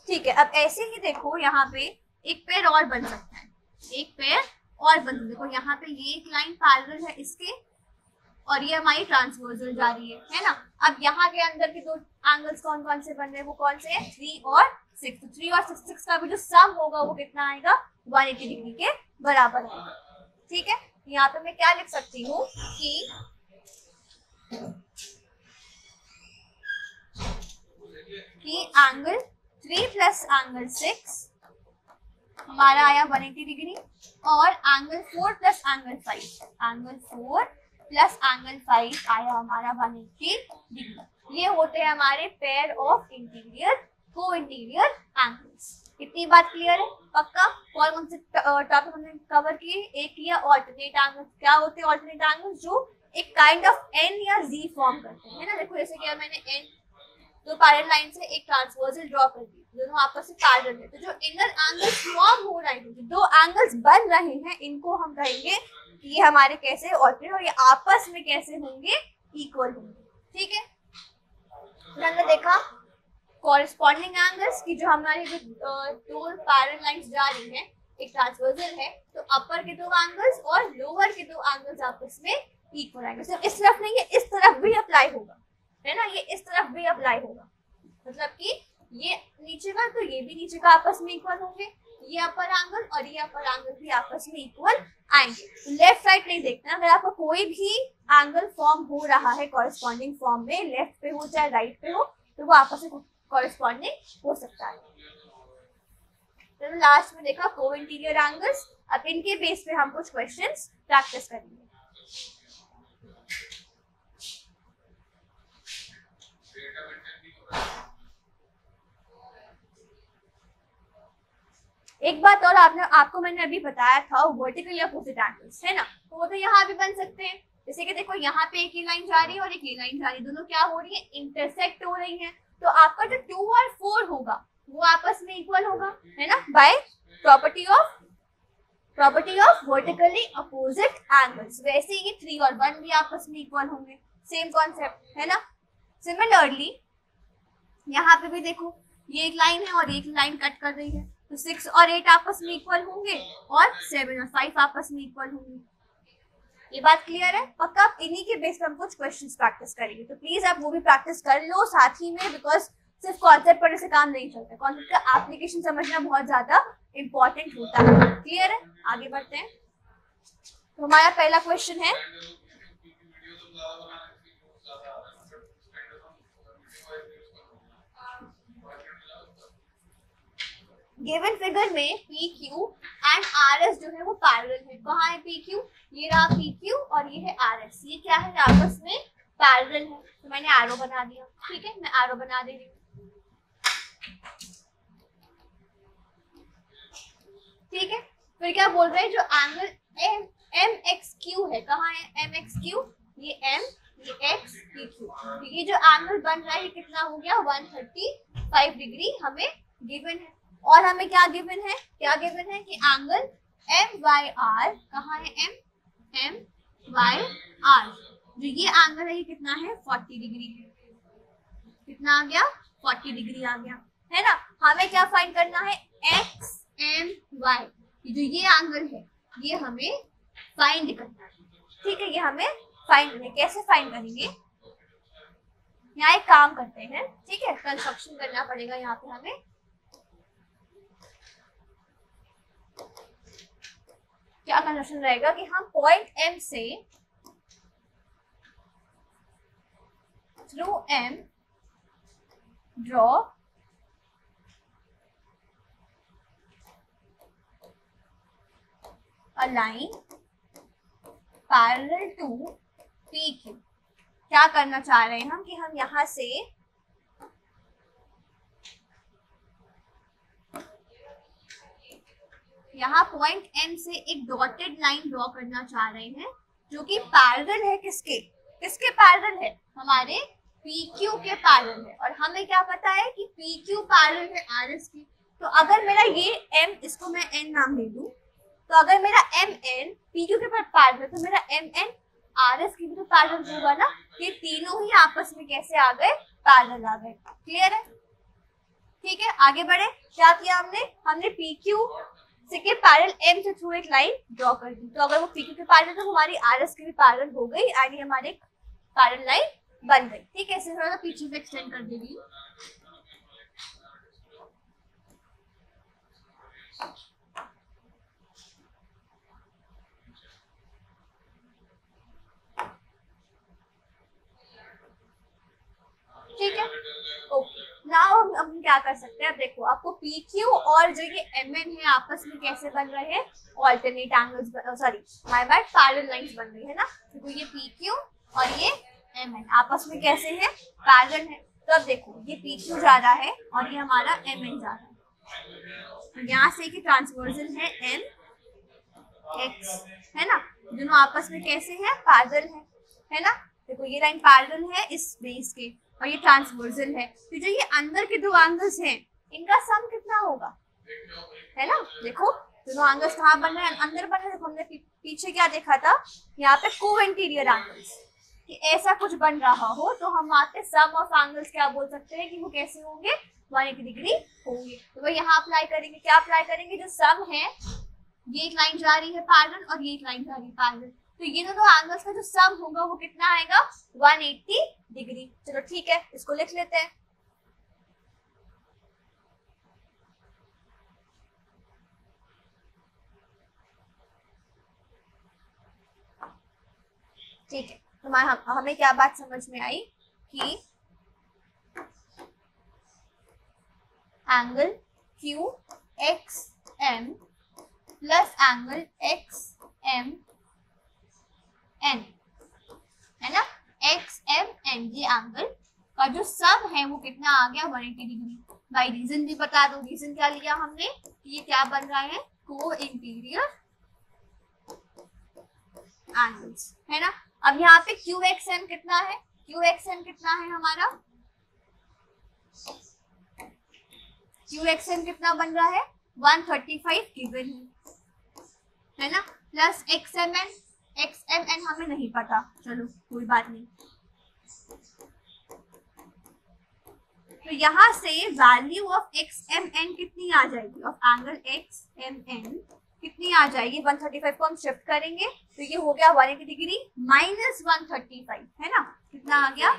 ठीक है। अब ऐसे ही देखो यहाँ पे एक पेड़ और बन सकता है, एक पेड़ और बन, देखो यहाँ पे ये एक लाइन पैरेलल है इसके, और ये हमारी ट्रांसवर्सल जा रही है ना। अब यहाँ के अंदर के दो एंगल्स कौन कौन से बन रहे हैं, वो कौन से हैं 3 और 6। तो 3 और 6 का भी जो सम होगा वो कितना आएगा 180 डिग्री के बराबर आएगा। ठीक है, यहाँ पे मैं क्या लिख सकती हूँ कि एंगल 3 प्लस एंगल 6 हमारा आया 180 डिग्री, और angle 4 plus angle 5, angle 4 plus angle 5 आया हमारा 180 डिग्री। ये होते हैं हमारे पेयर ऑफ इंटीरियर को इंटीरियर एंगल्स। इतनी बात क्लियर है? पक्का? कौन से टॉपिक हमने कवर किए? एक किया ऑल्टरनेट एंगल्स। क्या होते हैं ऑल्टरनेट एंगल्स? जो एक काइंड ऑफ एन या जी फॉर्म करते हैं, है ना। देखो जैसे कि मैंने एन, दो पैरेलल लाइन से एक ट्रांसवर्सल ड्रॉ कर दी, दोनों आपस में पैरेलल है, तो जो इनर एंगल्स फॉर्म हो रहे हैं, जो दो एंगल्स बन रहे हैं, इनको हम कहेंगे कि ये हमारे कैसे ऑल्टरनेट, और ये आपस में कैसे होंगे, इक्वल होंगे। ठीक है, तो हमने देखा कॉरेस्पॉन्डिंग एंगल्स की, जो हमारी जो दो पैरेलल लाइंस जा रही हैं, एक ट्रांसवर्सल है, तो अपर के दो एंगल्स और लोअर के दो एंगल्स आपस में इक्वल आएंगे। सिर्फ इस तरफ नहीं है, इस तरफ भी अप्लाई होगा, है ना, ये इस तरफ भी अप्लाई होगा, मतलब कि ये नीचे का तो ये भी नीचे का आपस में इक्वल होंगे, ये अपर एंगल और ये अपर एंगल भी आपस में इक्वल आएंगे। तो लेफ्ट राइट नहीं देखना, अगर आपका कोई भी एंगल फॉर्म हो रहा है कॉरेस्पॉन्डिंग फॉर्म में, लेफ्ट पे हो चाहे राइट पे हो, तो वो आपस में कॉरेस्पॉन्डिंग हो सकता है। तो लास्ट में देखा को इंटीरियर एंगल्स। अब इनके बेस पे हम कुछ क्वेश्चंस प्रैक्टिस करेंगे। एक बात और, आपको मैंने अभी बताया था वर्टिकल अपोजिट एंगल्स, है ना, तो वो तो यहाँ भी बन सकते हैं। जैसे कि देखो यहाँ पे एक ही लाइन जा रही है और एक ही लाइन जा रही है, दोनों क्या हो रही है, इंटरसेक्ट हो रही हैं, तो आपका जो 2 और 4 होगा वो आपस में इक्वल होगा, है ना, by property of vertically opposite angles. वैसे ही 3 और 1 भी आपस में इक्वल होंगे, सेम कॉन्सेप्ट, है ना। सिमिलरली यहाँ पे भी देखो ये एक लाइन है और एक लाइन कट कर रही है, तो 6 और 8 आपस में इक्वल होंगे और 7 और 5 आपस में इक्वल होंगे। ये बात क्लियर है? पक्का आप इन्हीं के बेस पर हम कुछ क्वेश्चंस प्रैक्टिस करेंगे, तो प्लीज आप वो भी प्रैक्टिस कर लो साथ ही में, बिकॉज सिर्फ कॉन्सेप्ट पढ़ने से काम नहीं चलता, कॉन्सेप्ट का एप्लीकेशन समझना बहुत ज्यादा इंपॉर्टेंट होता है। क्लियर है? आगे बढ़ते हैं। तो हमारा पहला क्वेश्चन है, गिवन फिगर में PQ एंड RS जो है वो पैरेलल है। कहाँ है PQ? ये रहा PQ और ये है RS। ये क्या है? आपस में पैरेलल है, तो मैंने एरो बना दिया। ठीक है, मैं एरो बना दे रही हूँ। ठीक है, फिर क्या बोल रहे हैं, जो एंगल MXQ है, कहाँ है MXQ? ये M, ये X, ये Q। तो ये जो एंगल बन रहा है ये कितना हो गया 135 डिग्री हमें गिवन है। और हमें क्या गिवन है, कि एंगल MYR कहाँ है, MYR, जो ये एंगल है ये कितना है 40 डिग्री, कितना आ गया 40 डिग्री आ गया, है ना। हमें क्या फाइंड करना है, XMY, जो ये एंगल है ये हमें फाइंड करना है, ठीक है। ये हमें फाइंड करना है, कैसे फाइंड करेंगे, यहाँ एक काम करते हैं, ठीक है। कंस्ट्रक्शन करना पड़ेगा यहाँ पे हमें, क्या कंस्ट्रक्शन रहेगा कि हम पॉइंट M से through M draw a line parallel to PQ। क्या करना चाह रहे हैं हम कि हम यहां से यहाँ पॉइंट M से एक डॉटेड लाइन ड्रॉ करना चाह रहे हैं जो कि पैरेलल है, किसके पैरेलल है, हमारे PQ के पैरेलल है। और हमें क्या पता है कि PQ पैरेलल है RS की। तो अगर मेरा ये M, इसको मैं N नाम दे दूं, तो अगर मेरा MN PQ के पैरेलल है तो मेरा MN RS की भी तो पैरेलल होगा ना। ये तीनों ही आपस में कैसे आ गए, पैरेलल आ गए। क्लियर है, ठीक है। आगे बढ़े, क्या किया हमने PQ से के पैरेलल M से थ्रू एक लाइन ड्रॉ कर दी। तो अगर वो PQ के पैरेलल तो हमारी RS की भी पैरेलल हो गई एंड ये हमारी पैरेलल लाइन बन गई, ठीक है। इसे थोड़ा सा पीछे से एक्सटेंड कर देगी। ठीक है, ओके। नाउ हम क्या कर सकते हैं, अब देखो आपको PQ और जो ये MN है आपस में कैसे बन रहे हैं, alternate angles, sorry my bad, parallel lines बन रही है ना। तो ये PQ और ये MN आपस में कैसे है, पैरेलल है। तो अब देखो ये PQ जा रहा है और ये हमारा MN जा रहा है, यहाँ से कि ट्रांसवर्सल है MX, है ना। दोनों आपस में कैसे है, पैरेलल है ना। देखो ये लाइन पैरेलल है इस बेस के और ये ट्रांसवर्सल है। तो जो ये अंदर के दो एंगल्स हैं इनका सम कितना होगा, है ना। देखो दोनों एंगल्स कहाँ बन रहे हैं, अंदर बन रहे हैं। देखो हमने पीछे क्या देखा था, यहाँ पे को इंटीरियर एंगल्स, कि ऐसा कुछ बन रहा हो तो हम वहाँ पे सम ऑफ एंगल्स क्या बोल सकते हैं कि वो कैसे होंगे, 180 डिग्री होंगे। तो वह यहाँ अप्लाई करेंगे, क्या अप्लाई करेंगे, जो सम है ये एक लाइन जा रही है पैरेलल और ये एक लाइन जा रही है पैरेलल, तो ये दोनों एंगल्स का जो सम होगा वो कितना आएगा, 180 डिग्री। चलो ठीक है, इसको लिख लेते हैं। ठीक है, तो हमें क्या बात समझ में आई कि angle QXM plus angle XMN, है ना, XMN, ये एंगल का जो सम है वो कितना आ गया, 180 डिग्री। भाई रीजन भी बता दो, रीजन क्या लिया हमने, ये क्या बन रहा है, को इंटीरियर एंगल्स, है ना। अब यहाँ पे QXM कितना है, QXM कितना है हमारा, QXM कितना बन रहा है, 135 गिवन है ना, प्लस XMN हमें नहीं पता, चलो कोई बात नहीं। तो यहाँ से वैल्यू ऑफ XMN कितनी आ जाएगी, ऑफ एंगल XMN कितनी आ जाएगी, 135 को हम शिफ्ट करेंगे तो ये हो गया 180 डिग्री माइनस 135, है ना। कितना आ गया,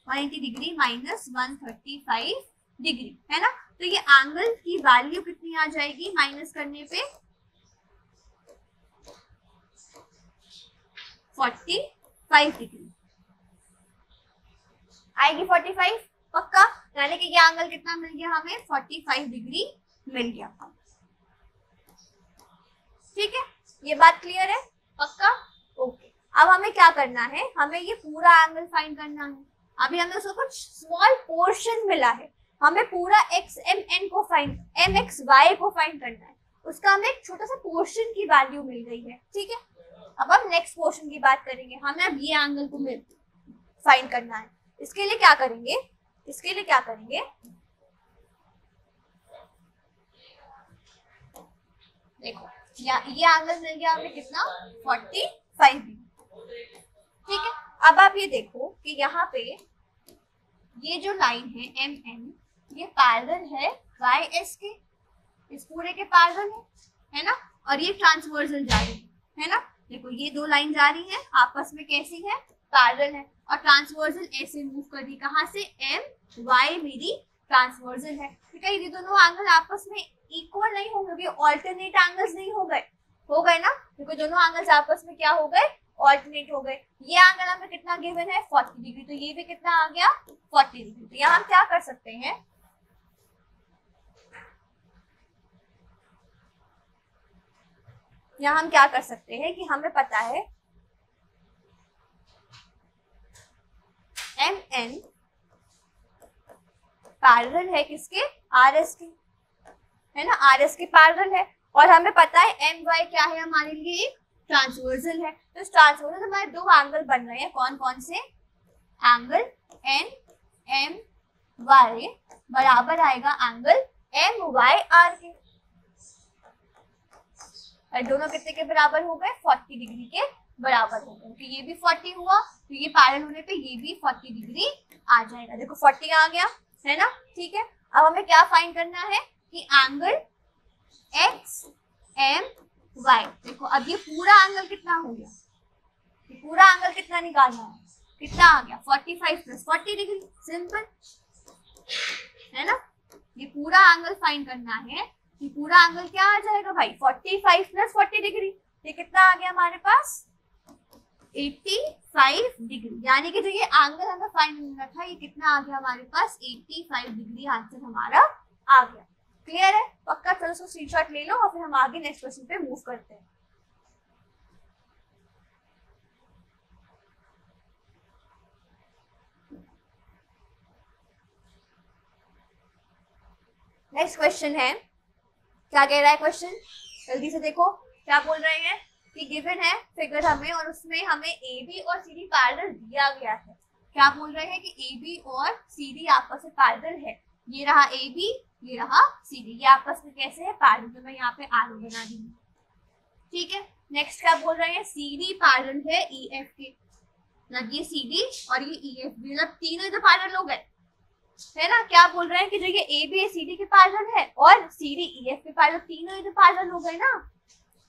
180 डिग्री माइनस 135 डिग्री, है ना। तो ये एंगल की वैल्यू कितनी आ जाएगी माइनस करने पे, 45 डिग्री आएगी, 45 पक्का, यानी कि ये एंगल कितना मिल गया हमें, 45 डिग्री मिल गया। ठीक है, ये बात क्लियर है, पक्का, ओके। अब हमें क्या करना है, हमें ये पूरा एंगल फाइंड करना है। अभी हमें उसको कुछ स्मॉल पोर्शन मिला है, हमें पूरा XMN को फाइंड, MXY को फाइंड करना है, उसका हमें एक छोटा सा पोर्शन की वैल्यू मिल गई है। ठीक है, अब हम नेक्स्ट पोर्शन की बात करेंगे, हमें अब ये एंगल को फाइंड करना है। इसके लिए क्या करेंगे, देखो ये एंगल मिल गया हमें कितना 45 डिग्री। ठीक है, अब आप ये देखो कि यहाँ पे ये जो लाइन है एम एन ये पैरेलल है वाई एस के, इस पूरे के पैरेलल है ना, और ये ट्रांसवर्सल जा रही है ना। देखो ये दो लाइन जा रही है आपस में कैसी है, पैरेलल है, और ट्रांसवर्सल ऐसे मूव कर रही, कहाँ से, एम वाई मेरी ट्रांसवर्सल है। ठीक है, ये दोनों एंगल आपस में इक्वल नहीं होंगे, ऑल्टरनेट एंगल्स नहीं हो गए ना। देखो दोनों एंगल्स आपस में क्या हो गए, ऑल्टरनेट हो गए। ये एंगल हमें कितना गिवन है 40 डिग्री, तो ये भी कितना आ गया 40 डिग्री। तो यहाँ हम क्या कर सकते हैं, यहाँ हम क्या कर सकते हैं कि हमें पता है एम एन पैरेलल है किसके, आर एस के, है ना, आर एस के पैरेलल है, और हमें पता है एम वाई क्या है हमारे लिए, एक ट्रांसवर्सल है। तो इस ट्रांसवर्सल हमारे दो एंगल बन रहे हैं, कौन कौन से, एंगल एन एम वाई बराबर आएगा एंगल एम वाई आर के, और दोनों कितने के बराबर हो गए, 40 डिग्री के बराबर हो गए। तो ये भी 40 हुआ, तो ये पैरेलल होने पे ये भी 40 डिग्री आ जाएगा। देखो 40 आ गया है ना। ठीक है, अब हमें क्या फाइंड करना है कि एंगल एक्स एम वाई, देखो अब ये पूरा एंगल कितना हो गया, ये पूरा एंगल कितना निकालना है, कितना आ गया 45 प्लस 40 डिग्री, सिंपल है ना। ये पूरा एंगल फाइंड करना है, ये पूरा एंगल क्या आ जाएगा भाई 45 प्लस 40 डिग्री, ये कितना आ गया हमारे पास 85 डिग्री। यानी कि जो ये एंगल हमें फाइंड करना था ये कितना आ गया हमारे पास 85 डिग्री, आंसर हमारा आ गया। क्लियर है, पक्का। चलो उसको स्क्रीनशॉट ले लो और फिर हम आगे नेक्स्ट क्वेश्चन पे मूव करते हैं। नेक्स्ट क्वेश्चन है, क्या कह रहा है क्वेश्चन, जल्दी से देखो क्या बोल रहे हैं कि गिवन है फिगर हमें, और उसमें हमें ए बी और सी डी पैरेलल दिया गया है। क्या बोल रहे हैं कि ए बी और सी डी आपस में पैरेलल है, ये रहा ए बी, ये रहा सी डी, ये आपस में कैसे है, पैरेलल। तो मैं यहाँ पे आरो बना दी। ठीक है, नेक्स्ट क्या बोल रहे हैं, सी डी पैरेलल है ई एफ के, मतलब ये सी डी और ये ई एफ बी, मतलब तीनों इधर पैरेलल हो गए, है ना। क्या बोल रहे हैं कि जो ये ए बी सी डी के पैरेलल है और सी डी ई एफ के पैरेलल, तीनों इधर पैरेलल हो गए ना।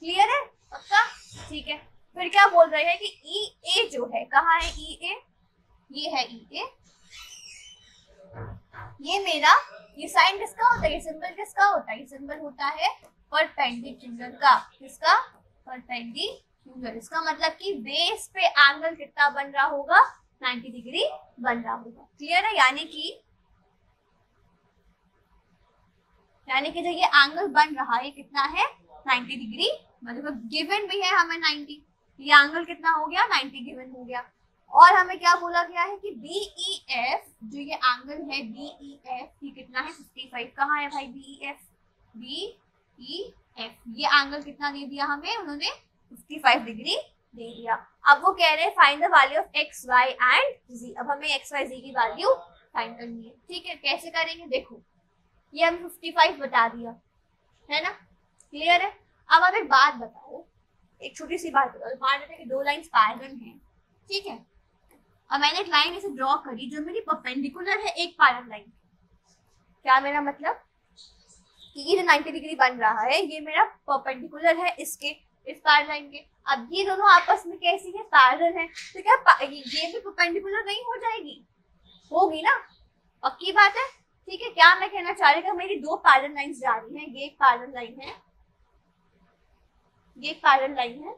क्लियर है, पक्का। ठीक है, फिर क्या बोल रहे हैं कि ई ए जो है, कहाँ है ई ए, ये है ई ए, ये मेरा, ये साइन किसका होता है, ये सिंबल किसका होता है, ये सिंबल होता है परपेंडिकुलर का, किसका, परपेंडिकुलर। इसका मतलब कि बेस पे एंगल कितना बन रहा होगा 90 डिग्री बन रहा होगा। क्लियर है, यानी कि जो ये एंगल बन रहा है कितना है 90 डिग्री, मतलब गिवन भी है हमें 90, ये एंगल कितना हो गया 90 गिवन हो गया। और हमें क्या बोला गया है कि बी ई एफ, जो ये एंगल है बी ई एफ, ये कितना है 55, कहाँ है भाई B E F, B E F, ये एंगल कितना दे दिया हमें उन्होंने 55 डिग्री दे दिया। अब वो कह रहे हैं find the value of x y and z, अब हमें एक्स वाई जी की वैल्यू फाइंड करनी है। ठीक है, कैसे करेंगे, देखो ये हम 55 बता दिया है ना। क्लियर है, अब आप एक बात बताओ, एक छोटी सी बात बताओ, मान लेते हैं कि दो लाइंस पैरेलल हैं, ठीक है, अब मैंने एक लाइन ऐसे ड्रॉ करी जो मेरी परपेंडिकुलर है एक पैरेलल लाइन, क्या मेरा मतलब कि ये जो 90 डिग्री बन रहा है ये मेरा परपेंडिकुलर है इसके, इस पैरेलल लाइन के। अब ये दोनों आपस में कैसी है, पैरेलल है, तो क्या ये भी परपेंडिकुलर नहीं हो जाएगी, होगी ना, पक्की बात है। ठीक है, क्या मैं कहना चाह रही हूँ, मेरी दो पैरेलल लाइंस जा रही हैं, ये एक पैरेलल लाइन है, ये पैरेलल लाइन है,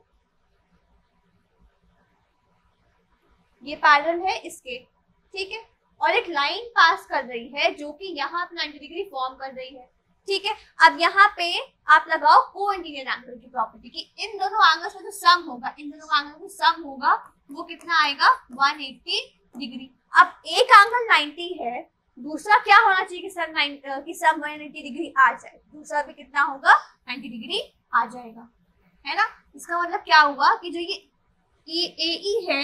ये पैरेलल है इसके, ठीक है, और एक लाइन पास कर रही है जो कि यहाँ पे 90 डिग्री फॉर्म कर रही है। ठीक है, अब यहाँ पे आप लगाओ को इंटीरियर एंगल की प्रॉपर्टी कि इन दोनों एंगल्स में जो सम होगा, इन दोनों एंगल में सम होगा वो कितना आएगा 180 डिग्री। अब एक एंगल 90 है, दूसरा क्या होना चाहिए कि सम 180 डिग्री आ जाए, दूसरा भी कितना होगा 90 डिग्री आ जाएगा, है ना। इसका मतलब क्या हुआ कि जो ये AE है,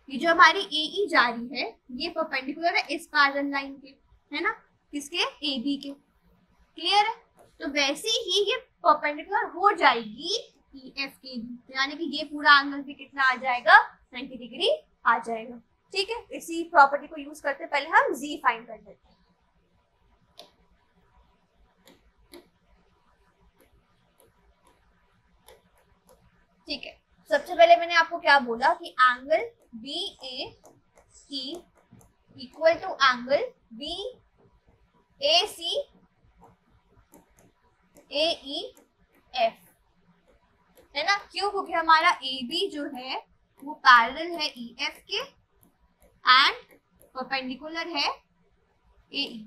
ये जो हमारी AE जा रही है ये परपेंडिकुलर है इस पैरेलल लाइन के, है ना, किसके AB के। क्लियर है? तो वैसे ही ये परपेंडिकुलर हो जाएगी EF के, यानी कि ये पूरा एंगल भी कितना आ जाएगा, 90 डिग्री आ जाएगा। ठीक है, इसी प्रॉपर्टी को यूज करते पहले हम Z फाइंड कर लेते हैं। ठीक है, सबसे पहले मैंने आपको क्या बोला कि angle BAE equal to angle BAC AEF, है ना? क्यों? क्योंकि हमारा AB जो है वो पैरेलल है EF के एंड परपेंडिकुलर है AE,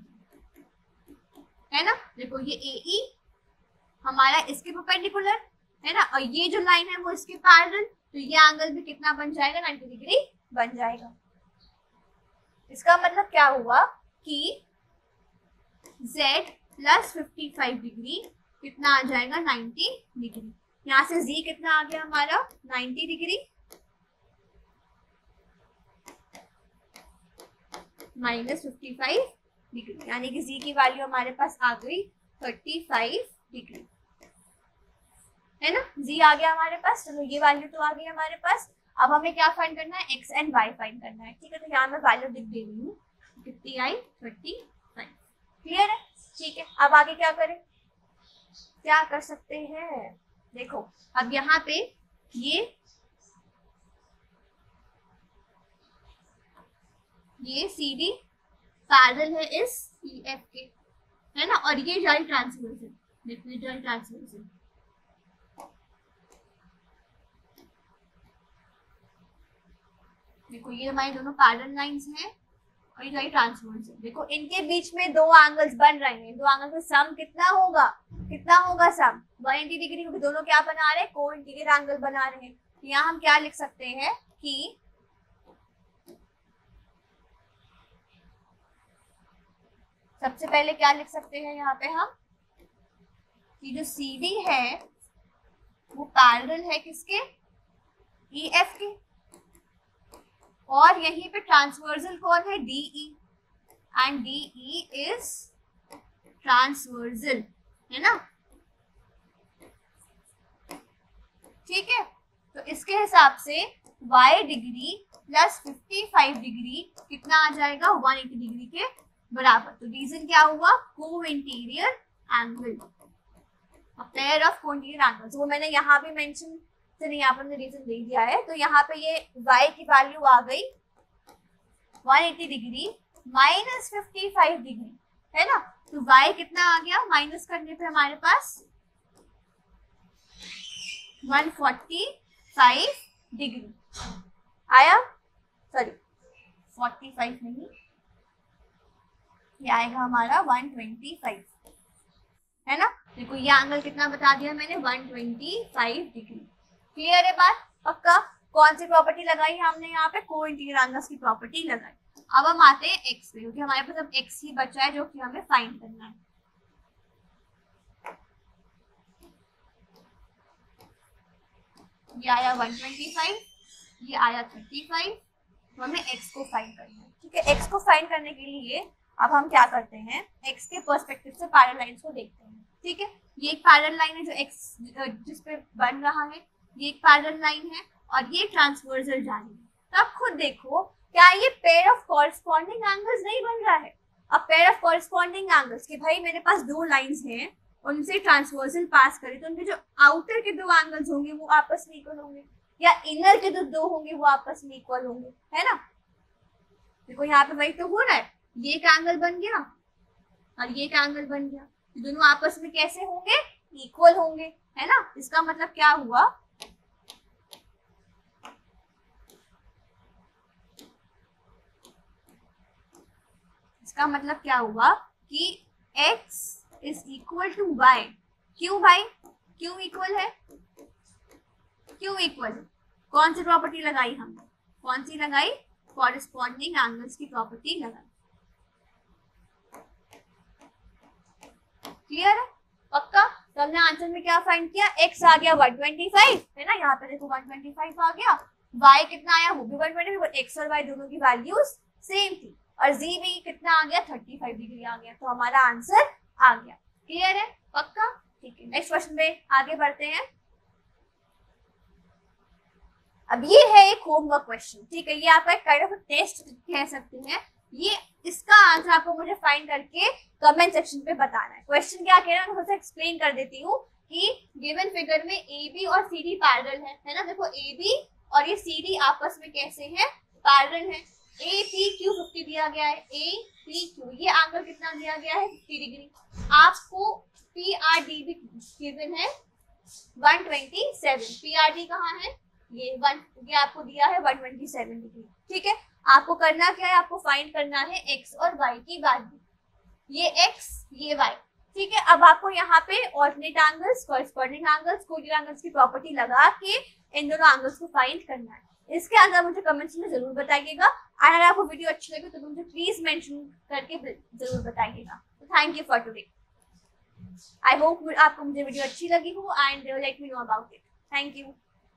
है ना? देखो ये AE हमारा इसके परपेंडिकुलर है ना, और ये जो लाइन है वो इसके पैरेलल, तो ये एंगल भी कितना बन जाएगा, 90 डिग्री बन जाएगा। इसका मतलब क्या हुआ कि Z प्लस 55 डिग्री कितना आ जाएगा, 90 डिग्री। यहाँ से Z कितना आ गया हमारा, 90 डिग्री माइनस 55 डिग्री, यानी कि Z की वैल्यू हमारे पास आ गई 35 डिग्री, है ना? Z आ गया हमारे पास, चलो ये वैल्यू तो आ गई हमारे पास। अब हमें क्या फाइंड करना है, X एंड Y फाइंड करना है। ठीक है, तो यहाँ मैं वैल्यू लिख दे रही हूँ, कितनी आई, 35। क्लियर है? ठीक है, अब आगे क्या करें, क्या कर सकते हैं, देखो अब यहाँ पे ये CD पैरेलल है इस EF के, है ना, और ये जारी ट्रांसवर्सल, देखो ये जारी ट्रांसवर्सल, देखो ये हमारी दोनों पैरेलल लाइंस हैं और ये जारी ट्रांसवर्सल। देखो इनके बीच में दो एंगल्स बन रहे हैं, दो एंगल का सम कितना होगा, कितना होगा सम, 180 डिग्री, क्योंकि दोनों क्या बना रहे हैं, को इंटीग्रल एंगल बना रहे हैं। तो यहाँ हम क्या लिख सकते हैं कि सबसे पहले क्या लिख सकते हैं यहाँ पे हम कि जो CD है वो पैरेलल है किसके, EF के, और यहीं पे ट्रांसवर्सल कौन है, DE, and DE is transversal, है ना? ठीक है, तो इसके हिसाब से Y डिग्री प्लस 55 डिग्री कितना आ जाएगा, 180 डिग्री के बराबर। तो रीजन क्या हुआ, को इंटीरियर एंगल, पेयर ऑफ को इंटीरियर एंगल्स, वो मैंने यहाँ भी मेंशन तो नहीं, यहाँ पर मैंने रीजन दे दिया है। तो यहाँ पे ये Y की वैल्यू आ गई 180 डिग्री माइनस 55 डिग्री, है ना? तो Y कितना आ गया, माइनस करने पे हमारे पास 145 डिग्री आया, सॉरी 45 नहीं, ये आएगा हमारा 125, है ना? देखो ये एंगल कितना बता दिया मैंने, 125 डिग्री। क्लियर है बात? पक्का? कौन सी प्रॉपर्टी लगाई हमने यहाँ पे, को इंटीग्रल एंगल्स की प्रॉपर्टी लगाई। अब हम आते हैं X पे, क्योंकि हमारे पास अब X ही बचा है जो कि हमें फाइंड करना है। ये आया 125, ये आया 35, तो हमें X को फाइंड करना है। ठीक है, X को फाइंड करने के लिए अब हम क्या करते हैं, X के पर्सपेक्टिव से पैरेलल लाइंस को देखते हैं। ठीक है, ये एक पैरेलल लाइन है जो X जिस पे बन रहा है, ये एक पैरेलल लाइन है और ये ट्रांसवर्सल जा रही है। तो आप खुद देखो, क्या ये पेयर ऑफ कॉरस्पॉन्डिंग एंगल्स नहीं बन रहा है? अब पेयर ऑफ कॉरस्पॉन्डिंग एंगल्स कि भाई मेरे पास दो लाइंस हैं, उनसे ट्रांसवर्सल पास करें तो उनके जो आउटर के दो एंगल्स होंगे वो आपस में इक्वल होंगे, या इनर के जो दो होंगे वो आपस में इक्वल होंगे, है ना? देखो यहाँ पे वही तो हो रहा है, ये एक एंगल बन गया और ये एक एंगल बन गया, तो दोनों आपस में कैसे होंगे, इक्वल होंगे, है ना? इसका मतलब क्या हुआ, इसका मतलब क्या हुआ कि X is equal to Y। क्यों भाई, क्यों इक्वल है, क्यों इक्वल है? कौन सी प्रॉपर्टी लगाई हमने, कौन सी लगाई, कॉरस्पॉन्डिंग एंगल्स की प्रॉपर्टी लगाई। क्लियर है? पक्का? तो हमने आंसर में क्या फाइंड किया, X आ गया 125, है ना? यहाँ पे देखो 125 आ गया, Y कितना आया, वो भी 125, X और Y दोनों की वैल्यूज सेम थी, और Z भी कितना आ गया, 35 डिग्री आ गया। तो हमारा आंसर आ गया। क्लियर है? पक्का? ठीक है, नेक्स्ट क्वेश्चन पे आगे बढ़ते हैं। अब ये है एक होमवर्क क्वेश्चन, ठीक है, ये आपका एक काइंड ऑफ टेस्ट कह सकते हैं। ये इसका आंसर आपको मुझे फाइंड करके कमेंट सेक्शन पे बताना है। क्वेश्चन क्या कह रहा है मैं थोड़ा सा एक्सप्लेन कर देती हूँ कि गिवन फिगर में ए बी और सी डी पैरेलल है ना। देखो ए बी और ये सी डी आपस में कैसे हैं? पैरेलल है। ए पी क्यू 50 दिया गया है, ए पी क्यू ये एंगल कितना दिया गया है? 50 डिग्री। आपको पी आर डी भी गिवन है 127। पी आर डी कहाँ है? ये आपको दिया है 127 डिग्री, ठीक है। आपको करना क्या है? आपको फाइंड करना है एक्स और वाई की वैल्यू। ये एक्स ये वाई, ठीक है। अब आपको यहाँ पे alternate angles, corresponding angles, Collier angles की प्रॉपर्टी लगा के इन दोनों एंगल्स को फाइंड करना है। इसके आंसर मुझे कमेंट्स में जरूर बताइएगा। अगर आपको वीडियो अच्छी लगे तो मुझे प्लीज मेंशन करके जरूर बताइएगा। Thank you for today. I hope आपको मुझे वीडियो अच्छी लगी हो and let me know about it. Thank you.